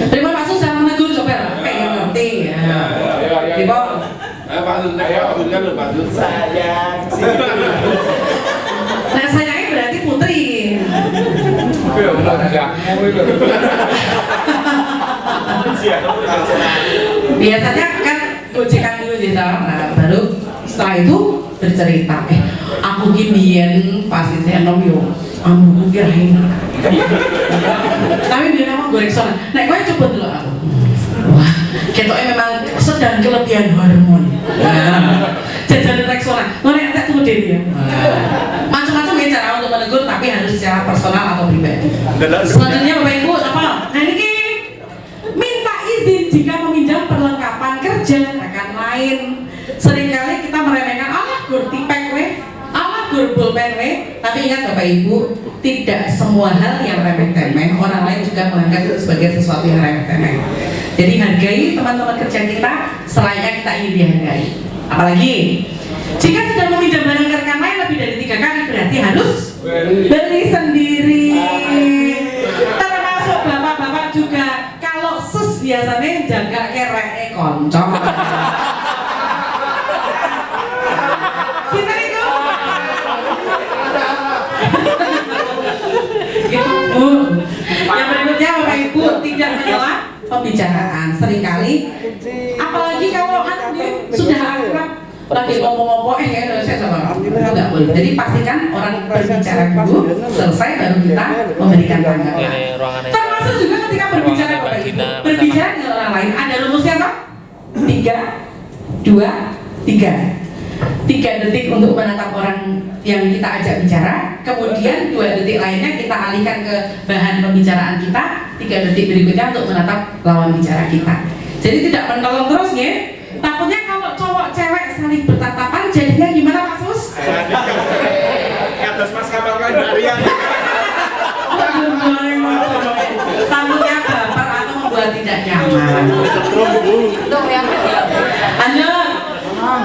Terima Pak Sus cara menegur coba. Pengen ngerti ya. Tiba. Pak Sus, Pak Sus. Sayang. Nah sayangnya berarti putri. Biasanya kan gojekan dulu gitu, nah baru setelah itu bercerita, aku ginian pasti saya nom yo, aku kirain, tapi dia nama goreng soalnya, nah kau coba dulu aku, wah, ketoknya memang sedang kelebihan hormon, jajan reksonan, nolak tak tunggu dia, macam-macam ya cara untuk menegur, tapi harus secara personal atau pribadi. Selanjutnya Bapak Ibu apa? Nah ini minta izin jika meminjam perlengkapan kerja rekan lain. Seringkali kita meremehkan alah gur tipek weh, alah gur pulpen weh. Tapi ingat Bapak Ibu, tidak semua hal yang remeh-temeh orang lain juga menganggap itu sebagai sesuatu yang remeh-temeh. Jadi hargai teman-teman kerja kita selayaknya kita ingin dihargai. Apalagi jika sudah meminjam barang ke rekan lain lebih dari 3 kali berarti harus beli sendiri. Termasuk bapak-bapak juga. Kalau sus biasanya jaga kereke koncong. Kita itu. Gitu. Yang berikutnya Bapak Ibu tidak menyela pembicaraan. Seringkali, apalagi kalau sudah akrab lagi ngomong-ngomong, saya sama nggak boleh. Jadi pastikan orang berbicara dulu, selesai baru kita memberikan tanggapan. Termasuk juga ketika berbicara Bapak Ibu, berbicara dengan orang lain, ada rumusnya apa? 3, 2, 3. 3 detik untuk menatap orang yang kita ajak bicara, kemudian 2 detik lainnya kita alihkan ke bahan pembicaraan kita, 3 detik berikutnya untuk menatap lawan bicara kita. Jadi tidak menolong terus ya. Takutnya kalau cowok cewek saling bertatapan jadinya gimana Pak Sus? Atas mas kamar lain harian. Takutnya baper atau membuat tidak nyaman. Lanjut.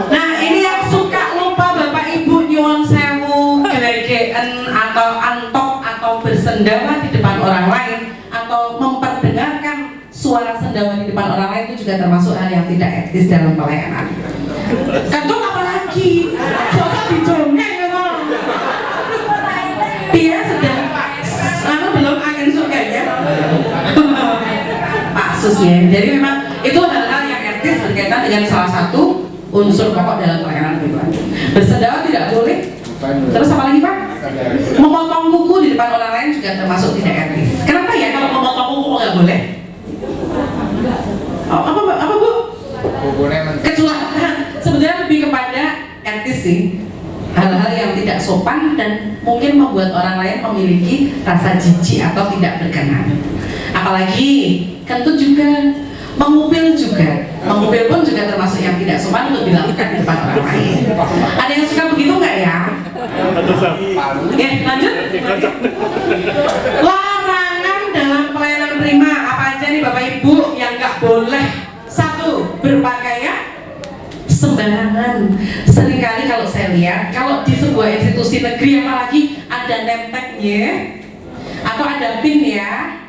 Nah ini yang suka lupa Bapak Ibu nyuwun sewu, gelegean atau antok atau bersendawa di depan orang lain atau memperdengarkan suara sendawa di depan orang lain itu juga termasuk hal yang tidak etis dalam pelayanan. Kentut apalagi, sosok dicongeng gitu. Dia sedang, belum angin surganya. Pak Sus ya. Jadi memang itu hal-hal yang etis berkaitan dengan salah satu unsur pokok dalam pelayanan pribadi. Bersendawa tidak boleh. Terus apa lagi Pak? Memotong kuku di depan orang lain juga termasuk tidak etis. Kenapa ya kalau memotong kuku nggak boleh? Apa Bu? Kecuali sebenarnya lebih kepada etis sih, hal-hal yang tidak sopan dan mungkin membuat orang lain memiliki rasa jijik atau tidak berkenan. Apalagi kentut juga, mengupil juga, mengupil pun juga termasuk yang tidak sopan untuk dilakukan di depan orang lain. Ada yang suka begitu nggak ya? Ya lanjut. Larangan dalam pelayanan prima apa aja nih Bapak Ibu yang nggak boleh? 1. Berpakaian sembarangan. Seringkali kalau saya lihat, kalau di sebuah institusi negeri apalagi ada name tag-nya atau ada pin ya,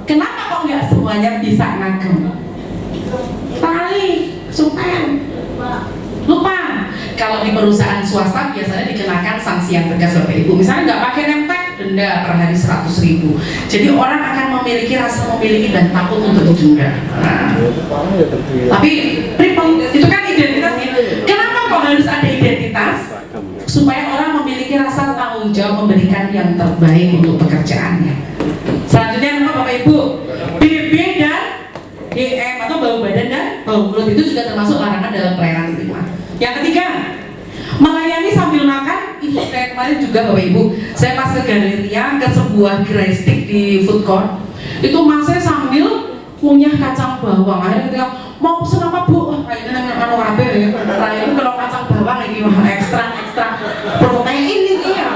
kenapa kok nggak semuanya bisa ngagem? Tali, supen, lupa. Kalau di perusahaan swasta biasanya dikenakan sanksi yang tegas Bapak Ibu. Misalnya nggak pakai name tag, denda per hari 100.000. Jadi orang akan memiliki rasa memiliki dan takut untuk ditunda. Nah, tapi people itu kan identitasnya. Kenapa kok harus ada identitas? Supaya orang memiliki rasa tanggung jawab memberikan yang terbaik untuk pekerjaannya. Selanjutnya apa Bapak Ibu? BB dan DM atau bau badan dan bau mulut itu juga termasuk larangan dalam pelayanan prima. Yang ketiga, melayani sambil makan. Itu saya kemarin juga Bapak Ibu, saya pas ke Galeria ke sebuah gerai stick di food court, itu masnya sambil ngunyah kacang bawang. Akhirnya ketika mau pesen apa Bu? Kayaknya anu kabeh ya. Ini kalau kacang bawang ini ekstra protein ini ya.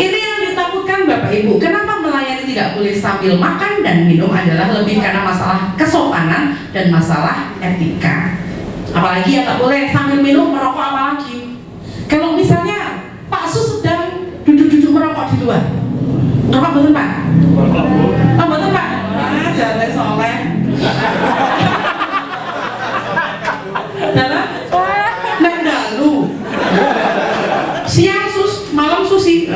Ini yang ditakutkan Bapak Ibu. Kenapa melayani tidak boleh sambil makan dan minum adalah lebih karena masalah kesopanan dan masalah etika. Apalagi ya tak boleh sambil minum merokok, apalagi kalau misalnya Pak Sus sedang duduk-duduk merokok di luar. Merokok betul Pak? Oh betul Pak? Ah, jangan soleh. Dalam nek dalu. Siang sus, malam susi.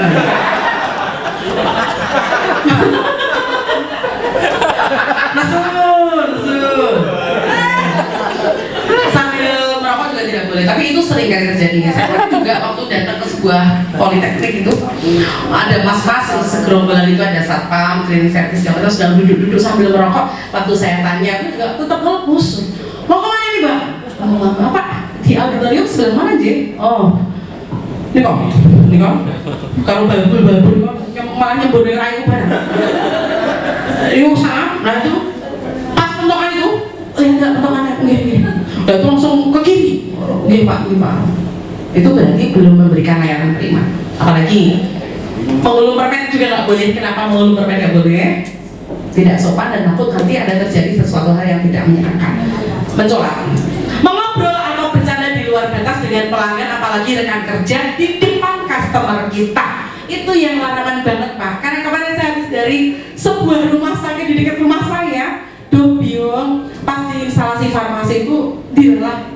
Sambil merokok juga tidak boleh, tapi itu sering kali terjadi. Saya juga waktu datang ke sebuah politeknik itu ada mas-mas segerombolan itu, ada satpam, cleaning service yang terus sedang duduk-duduk sambil merokok. Waktu saya tanya, aku juga tetap ngelupus. Mau kemana nih Mbak? Apa? Di auditorium sebelah mana J? Oh, ini kok. Kalau balbul yang malah nyembur dari rayu barang. Yuk sana, nah itu pas pentokan itu, enggak pentokannya, gini. Udah itu langsung ke kiri. Gini Pak. Itu berarti belum memberikan layanan prima. Apalagi mengulung permen juga nggak boleh. Kenapa mengulung permen nggak boleh? Tidak sopan dan takut nanti ada terjadi sesuatu hal yang tidak menyenangkan. Mencolak, mengobrol atau bercanda di luar batas dengan pelanggan, apalagi rekan kerja di depan customer kita, itu yang larangan banget Pak. Karena kemarin saya habis dari sebuah rumah sakit di dekat rumah saya, bingung pas di instalasi farmasi itu direlah.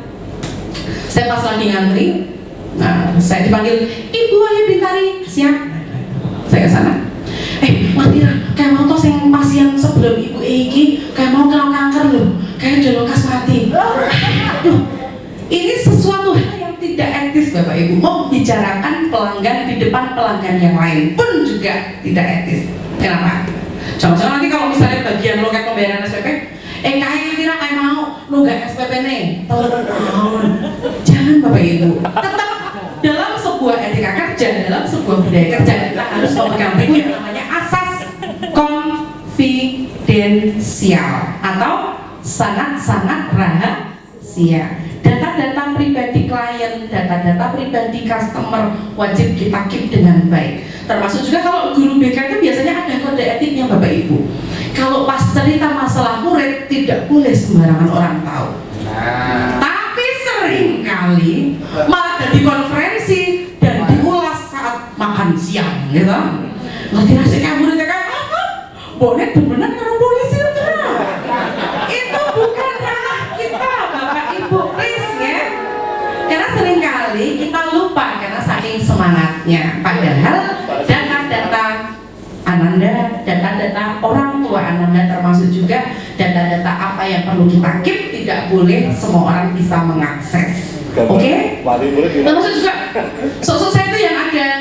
Saya pas lagi ngantri, nah saya dipanggil, Ibu Ayu Bintari, siap. Saya ke sana. Ngerti lah, kayak mau tos yang pasien sebelum Ibu Egi kayak mau kena kanker loh, kayak udah lekas mati. Aduh, ini sesuatu hal yang tidak etis Bapak Ibu. Membicarakan pelanggan di depan pelanggan yang lain pun juga tidak etis. Kenapa? Jangan-jangan nanti kalau misalnya bagian loket pembayaran SPP, kayak kira kayak mau nunggak SPP nih, tahun. Jangan Bapak Ibu. Tetap dalam sebuah etika kerja, dalam sebuah budaya kerja, kita harus memegang teguh yang namanya asas konfidensial atau sangat-sangat rahasia. Data-data pribadi klien, data-data pribadi customer wajib kita keep dengan baik. Termasuk juga kalau guru BK itu biasanya ada kode etiknya Bapak Ibu. Kalau pas cerita masalah murid tidak boleh sembarangan orang tahu. Tapi seringkali malah ada di konferensi dan diulas saat makan siang, gitu. Ngerti nasi kayak muridnya kayak bonet bener karena polisi itu bukan ranah kita Bapak Ibu, please ya. Karena seringkali kita lupa karena saking semangatnya. Padahal data-data Ananda, data-data orang tua Ananda, termasuk juga data-data apa yang perlu kita keep, tidak boleh semua orang bisa mengakses. Oke? Termasuk juga sosok saya itu yang agak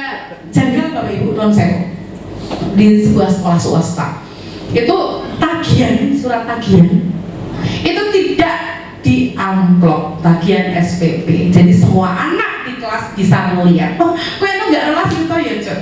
janggal Bapak Ibu, non saya di sebuah sekolah swasta itu tagihan, surat tagihan itu tidak di amplop tagihan SPP, jadi semua anak di kelas bisa melihat. Oh, kok itu nggak relasi itu ya Cok?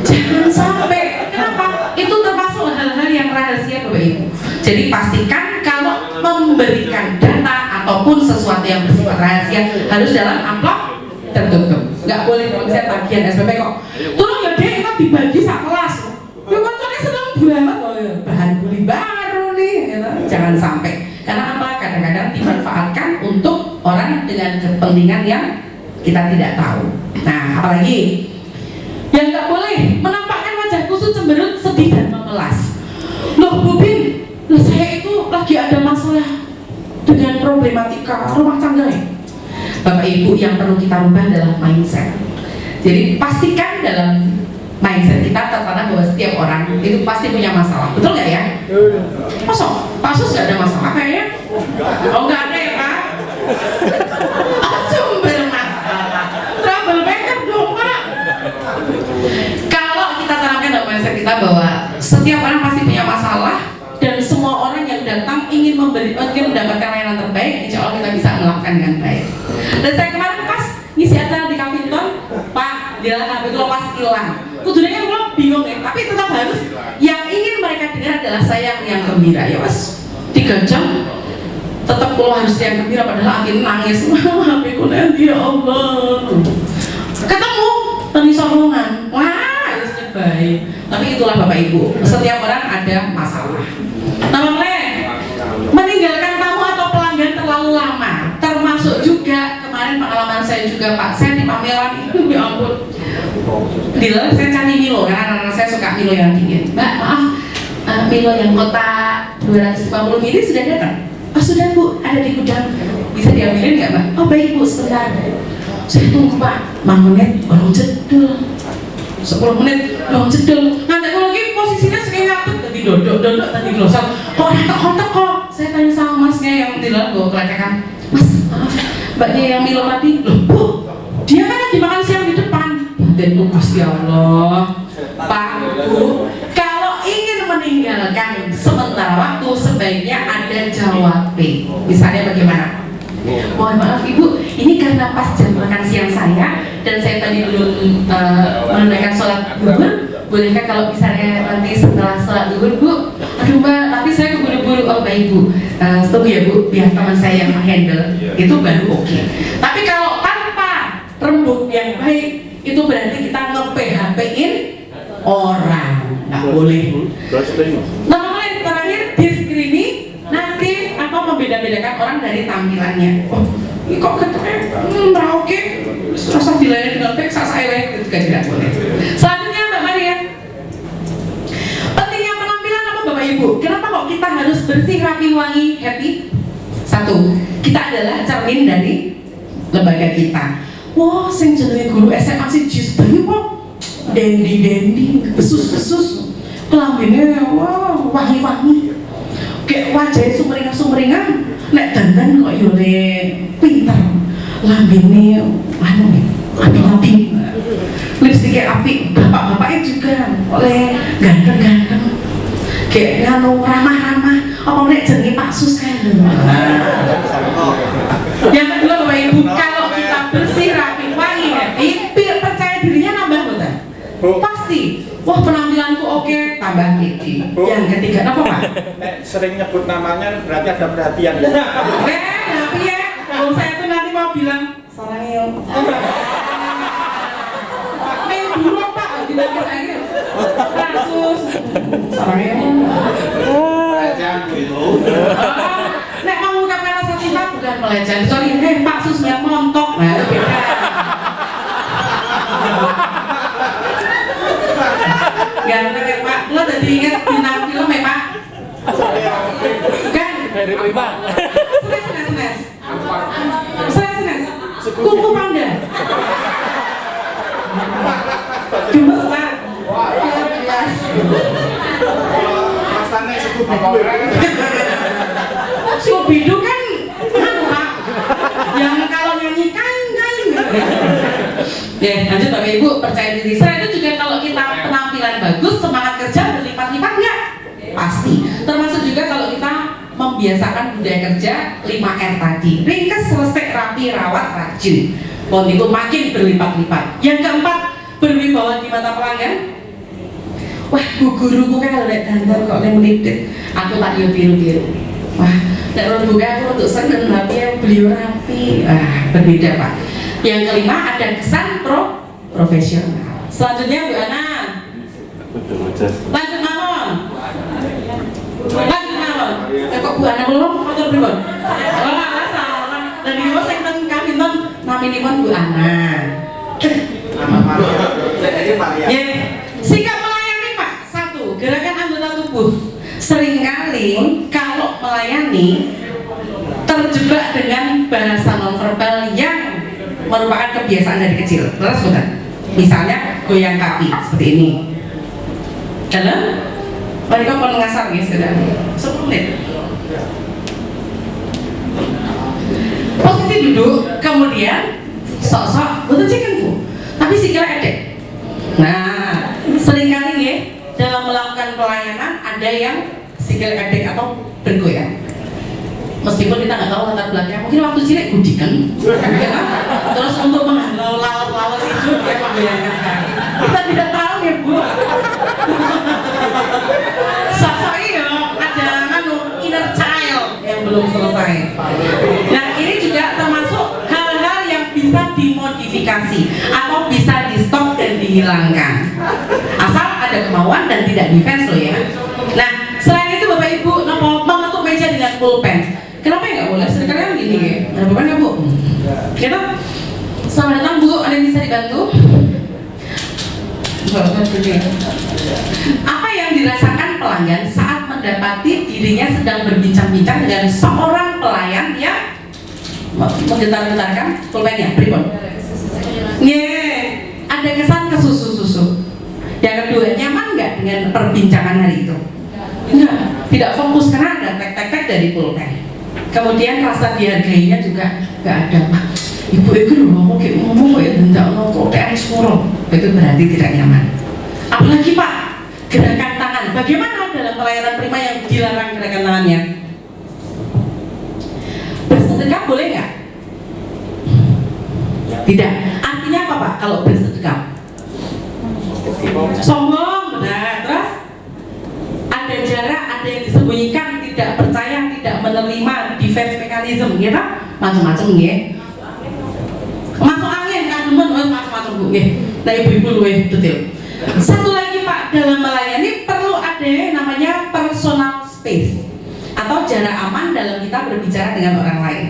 Jangan sampai. Kenapa? Itu termasuk hal-hal yang rahasia Bapak Ibu. Jadi pastikan kalau memberikan data ataupun sesuatu yang bersifat rahasia harus dalam amplop tertutup. Nggak boleh kalau misalnya tagihan SPP kok tolong ya deh, kita dibagi sak kelas. Ya konconya seneng banget loh ya, bahan beli baru nih, gitu. Jangan sampai. Karena apa? Kadang-kadang dimanfaatkan untuk orang dengan kepentingan yang kita tidak tahu. Nah, apalagi yang nggak boleh menampakkan wajah kusut, cemberut, sedih dan memelas. Loh Bu Bin, saya itu lagi ada masalah dengan problematika rumah tangga ya. Bapak Ibu, yang perlu kita rubah adalah mindset. Jadi pastikan dalam mindset kita tertanam bahwa setiap orang itu pasti punya masalah, betul nggak ya? Masa Pak Sus nggak ada masalah kayaknya? Oh nggak ada ya Pak? Sumber masalah, troublemaker dong Pak. Kalau kita tanamkan dalam mindset kita bahwa setiap orang pasti punya masalah dan semua orang yang datang ingin mendapatkan layanan terbaik, insya Allah kita bisa melakukan dengan baik. Dan saya kemarin pas ngisi acara di Kavinton, Pak, jalan HP itu lepas hilang. Tujuannya gue bingung ya, tapi tetap harus yang ingin mereka dengar adalah saya yang gembira. Ya mas, 3 jam tetap kalau harus yang gembira, padahal akhirnya nangis. HP ku nanti ya Allah. Ketemu tadi sombongan, wah, baik. Tapi itulah Bapak Ibu, setiap orang ada masalah. Namanya meninggalkan tamu atau pelanggan terlalu lama, termasuk juga kemarin pengalaman saya juga Pak, saya di pameran itu ya ampun, Dila, saya cari Milo karena anak-anak saya suka Milo yang dingin. Mbak maaf, Milo yang kotak 250 ml sudah datang? Oh sudah Bu, ada di gudang, bisa diambilin nggak Mbak? Oh baik Bu, sebentar. Saya tunggu Pak, 5 menit baru jedul, 10 menit baru jedul. Nanti kalau lagi posisinya sekali ngatut, tadi dodok tadi glosor. Kok ada kontak kok? Saya tanya sama masnya yang Dila, gue kelecehan. Mas, maaf, Mbaknya yang Milo tadi, loh Bu, dia kan lagi makan siang di depan. Dan Gusti Allah, Pak Bu, kalau ingin meninggalkan sementara waktu sebaiknya ada jawab B. Misalnya bagaimana? Mohon maaf Ibu, ini karena pas jam makan siang saya dan saya tadi belum menunaikan sholat zuhur. Bolehkah kalau misalnya nanti setelah sholat zuhur Bu? Aduh Mbak, tapi saya keburu-buru. Oh baik Bu, tunggu ya Bu, biar teman saya yang menghandle. Itu baru oke. Tapi kalau tanpa rembuk yang baik, itu berarti kita nge-PHP-in orang, nggak boleh. Namanya terakhir diskriminatif atau membeda-bedakan orang dari tampilannya. Oh, ini kok ketek, merauke, rasa dilayani dengan baik, saya itu juga tidak boleh. Selanjutnya Mbak Maria, pentingnya penampilan apa Bapak Ibu? Kenapa kok kita harus bersih, rapi, wangi, happy? Satu, kita adalah cermin dari lembaga kita. Wah, sing jenenge guru SMA sih jus bayu kok dendi, besus, kelambine wah wangi-wangi. Kayak wajahnya sumringah, nek dandan kok yo le pinter. Lambene anu api-api. Lipstiknya api, bapak-bapaknya juga oleh ganteng-ganteng. Kayak nganu ramah-ramah, apa nek jenenge Pak Sus kan. Yang kedua Bapak Ibu, kalau kita bersih, rapi, wangi, happy, percaya dirinya nambah betul? Pasti. Wah penampilanku oke, tambah gigi. Yang ketiga apa Pak? Sering nyebut namanya berarti ada perhatian. Tapi ya, kalau saya tuh nanti mau bilang sorry Nih buruk Pak, bilang ke saya kasus sorry nek mau mengungkapkan rasa cinta bukan pelecehan, sorry, Pak Sus yang montok. Nah, beda. Ganteng ya Pak, lo tadi inget bintang film ya Pak? Kan? Dari Prima. Senes. Kung Fu Panda. Gemes Pak. Rasanya Scooby-Doo kan anu Pak, yang kalau nyanyi kain. Ya, lanjut Bapak Ibu, percaya diri. Saya itu juga kalau kita penampilan bagus, semangat kerja berlipat-lipat nggak? Pasti. Termasuk juga kalau kita membiasakan budaya kerja 5R tadi. Ringkes, resek, rapi, rawat, rajin. Mohon itu makin berlipat-lipat. Yang keempat, berwibawa di mata pelanggan. Wah, bu guruku kan lihat dandan kok yang melidit. Aku tak biru-biru. Wah, nek buka aku untuk seneng, tapi yang beliau rapi. Berbeda Pak. Yang kelima ada kesan profesional. Selanjutnya Bu Ana. Lanjut mawon. Kok Bu Ana belum motor pripun? Oh, alah salah. Dan di bawah saya kaminton naminipun Bu Ana. Ya, sikap melayani Pak. Satu, gerakan anggota tubuh. Seringkali kalau melayani terjebak dengan bahasa nonverbal yang merupakan kebiasaan dari kecil. Terus bukan? Misalnya goyang kaki seperti ini. Dalam mereka pun ngasar guys sudah 10 menit. Posisi duduk, kemudian sok-sok betul chicken Bu, tapi sikil edek. Nah, seringkali ya dalam melakukan pelayanan ada yang sikil edek atau bergoyang. Meskipun kita nggak tahu latar belakangnya, mungkin waktu cilik gudikan, terus untuk menghalau lalat itu dia menggoyangkan kaki. Kita tidak tahu ya Bu. Sok-sok ya ada inner child yang belum selesai. Nah ini juga termasuk hal-hal yang bisa dimodifikasi atau bisa di stop dan dihilangkan. Asal ada kemauan dan tidak defense loh ya. Nah, selain itu Bapak Ibu mengetuk meja dengan pulpen. Kenapa nggak boleh? Seringkali kan gini ya. Ada pulpen nggak Bu? Gitu. Selamat datang Bu, ada yang bisa dibantu? Apa yang dirasakan pelanggan saat mendapati dirinya sedang berbincang-bincang dengan seorang pelayan yang menggetar-getarkan pulpennya? Pripun? Ada kesan kesusu-susu. Yang kedua, nyaman nggak dengan perbincangan hari itu? Enggak, tidak fokus karena ada tek-tek dari pulpen. Kemudian rasa dihargainya juga nggak ada. Ibu itu ngomong kayak tidak ngomong kok suara. Itu berarti tidak nyaman. Apalagi Pak, gerakan tangan. Bagaimana dalam pelayanan prima yang dilarang gerakan tangannya? Bersedekah boleh nggak? Tidak. Artinya apa Pak kalau bersedekah? Sombong, benar. Terus ada jarak, ada yang disembunyikan, tidak percaya, tidak menerima, defense mechanism, gitu, macam-macam ya. Masuk angin, kademen, macam-macam Bu. Nah ibu-ibu luwih detail. Satu lagi Pak, dalam melayani perlu ada yang namanya personal space atau jarak aman dalam kita berbicara dengan orang lain.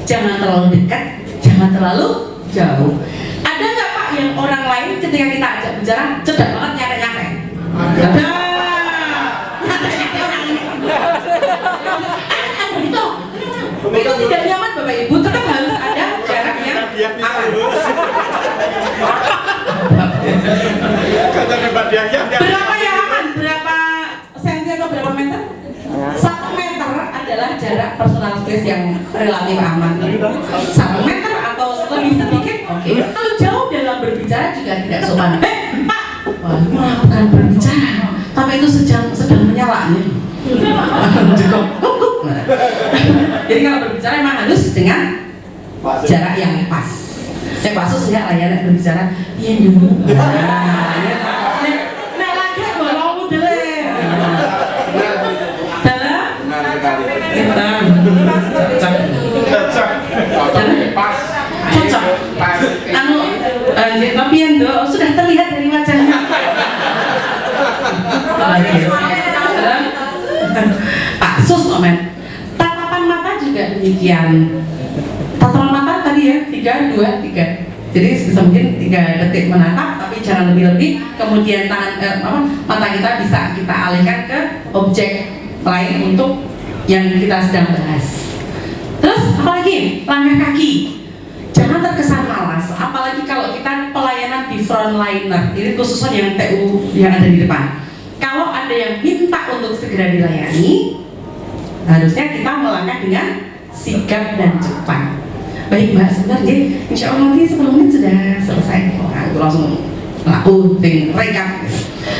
Jangan terlalu dekat, jangan terlalu jauh. Ada nggak Pak yang orang lain ketika kita ajak bicara cedak banget nyampe-nyampe? Ada. Itu tidak nyaman Bapak Ibu, tetap harus ada jarak yang aman. Berapa yang aman? Berapa senti atau berapa meter? 1 meter adalah jarak personal space yang relatif aman. 1 meter atau lebih sedikit, oke. Kalau jauh dalam berbicara juga tidak sopan. Pak, melakukan berbicara, tapi itu sedang menyala nih. Jadi kalau berbicara memang harus dengan jarak yang pas. Saya pasus enggak lah ya berbicara. Iya dulu. Nah lagi bolong modele. Dalam. Pas. Cocok. Anu, tapi yang sudah terlihat dari wajahnya. Pak Sus Omen. Tatapan mata juga demikian. Tatapan mata tadi ya 3, 2, 3. Jadi sebisa mungkin 3 detik menatap, tapi jangan lebih-lebih. Kemudian mata kita bisa kita alihkan ke objek lain untuk yang kita sedang bahas. Terus apalagi langkah kaki. Jangan terkesan malas, apalagi kalau kita pelayanan di frontliner. Ini khususnya yang TU yang ada di depan. Kalau ada yang minta untuk segera dilayani, harusnya kita melangkah dengan sigap dan cepat. Baik Mbak, sebentar ya, insya Allah nanti 10 menit sudah selesai. Nah, itu langsung melakukan rekap.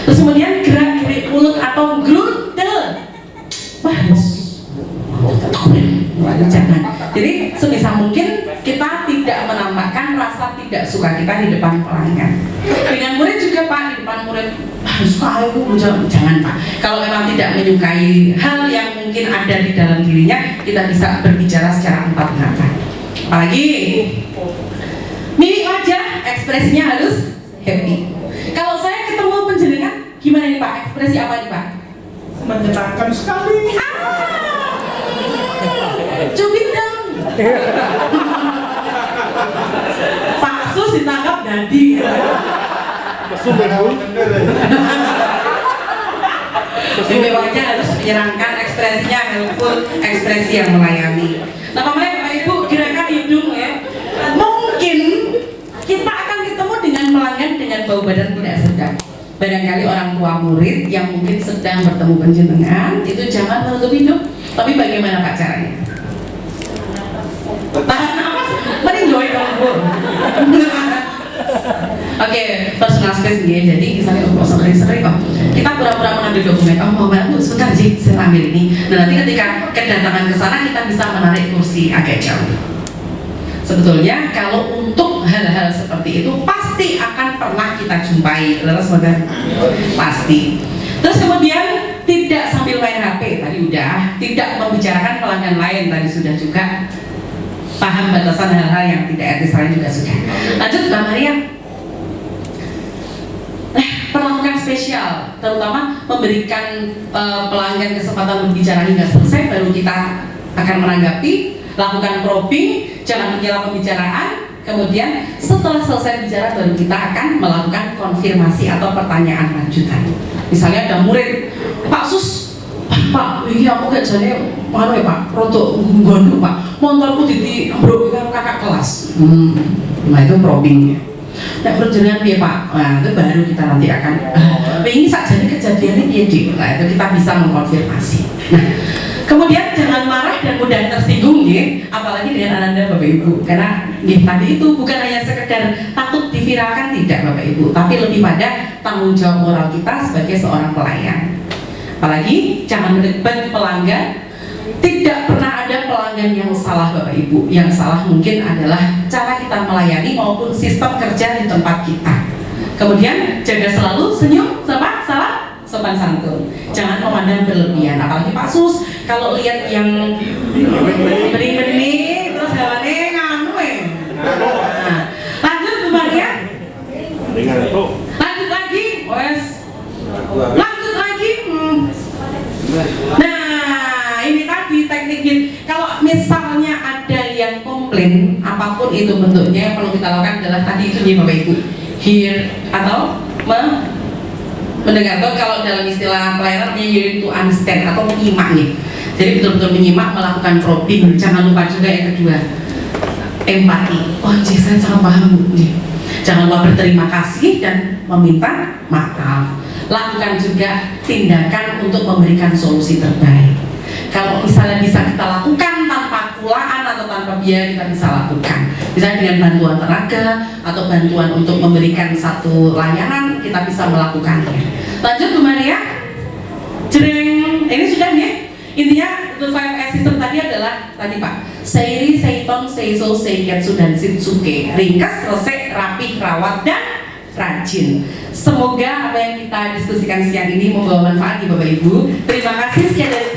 Terus kemudian gerak-gerik mulut atau gludel. Wah, jangan. Jadi sebisa mungkin kita tidak menampakkan rasa tidak suka kita di depan pelanggan. Dengan murid juga Pak, di depan murid suka aku jangan Pak. Kalau memang tidak menyukai hal yang mungkin ada di dalam dirinya, kita bisa berbicara secara empat mata. Apalagi mimik wajah, ekspresinya harus happy. Kalau saya ketemu penjenengan, gimana nih Pak? Ekspresi apa nih Pak? Menyenangkan sekali. Cubit dong. Pak Sus ditangkap dadi. Mimik wajah harus menyenangkan, ekspresinya helpful, ekspresi yang melayani. Nah, kemudian Bapak Ibu gerakan hidung ya. Mungkin kita akan ketemu dengan pelanggan dengan bau badan tidak sedap. Barangkali orang tua murid yang mungkin sedang bertemu penjenengan itu jangan menutup hidung. Tapi bagaimana Pak caranya? Tahan nafas, meninjoi dong Bu. Oke, personal space ya. Jadi misalnya untuk sering-sering kita pura-pura mengambil dokumen. Oh mau bantu sebentar Ji, saya ambil ini. Dan nanti ketika kedatangan ke sana kita bisa menarik kursi agak jauh. Sebetulnya kalau untuk hal-hal seperti itu pasti akan pernah kita jumpai, terus pasti. Terus kemudian tidak sambil main HP tadi udah, tidak membicarakan pelanggan lain tadi sudah juga. Paham batasan hal-hal yang tidak etis lain juga sudah. Lanjut Mbak Maria. Perlakukan spesial spesial, terutama memberikan pelanggan kesempatan berbicara hingga selesai, baru kita akan menanggapi, lakukan probing, jangan menyela pembicaraan. Kemudian setelah selesai bicara baru kita akan melakukan konfirmasi atau pertanyaan lanjutan. Misalnya ada murid, Pak Sus, Pak, ini aku gak jadi mana ya Pak, rotok gondok Pak, motorku diambruk karo kakak kelas. Nah itu probingnya. Nah perjalanan dia Pak, nah itu baru kita nanti akan ini saja kejadiannya dia di, nah itu kita bisa mengkonfirmasi. Nah kemudian jangan marah dan mudah tersinggung ya, apalagi dengan Anda Bapak Ibu, karena ya, tadi itu bukan hanya sekedar takut diviralkan tidak Bapak Ibu, tapi lebih pada tanggung jawab moral kita sebagai seorang pelayan. Apalagi jangan mendebat pelanggan. Tidak pernah ada pelanggan yang salah Bapak Ibu. Yang salah mungkin adalah cara kita melayani maupun sistem kerja di tempat kita. Kemudian jaga selalu senyum sama salam sopan santun. Jangan memandang berlebihan. Apalagi Pak Sus, kalau lihat yang bening-bening terus gawane nganu nah, lanjut Bu Maria. Lanjut lagi. Wes. Lanjut lagi. Nah, ini tadi tekniknya. Kalau misalnya ada yang komplain, apapun itu bentuknya, yang perlu kita lakukan adalah tadi itu nih Bapak Ibu, hear atau mendengar. Kalau dalam istilah pelayanan hearing to understand atau menyimak nih. Jadi betul-betul menyimak, melakukan probing. Jangan lupa juga yang kedua, empati. Oh, saya sangat paham nih. Jangan lupa berterima kasih dan meminta maaf. Lakukan juga tindakan untuk memberikan solusi terbaik. Kalau misalnya bisa kita lakukan tanpa kulaan atau tanpa biaya, kita bisa lakukan. Misalnya dengan bantuan tenaga atau bantuan untuk memberikan satu layanan, kita bisa melakukannya. Lanjut Bu Maria. Jreng. Ini sudah nih. Intinya the 5S system tadi adalah tadi Pak. Seiri, seiton, seiso, seiketsu, dan shitsuke. Ringkas, resek, rapi, rawat, dan rajin. Semoga apa yang kita diskusikan siang ini membawa manfaat di Bapak Ibu. Terima kasih sekian dari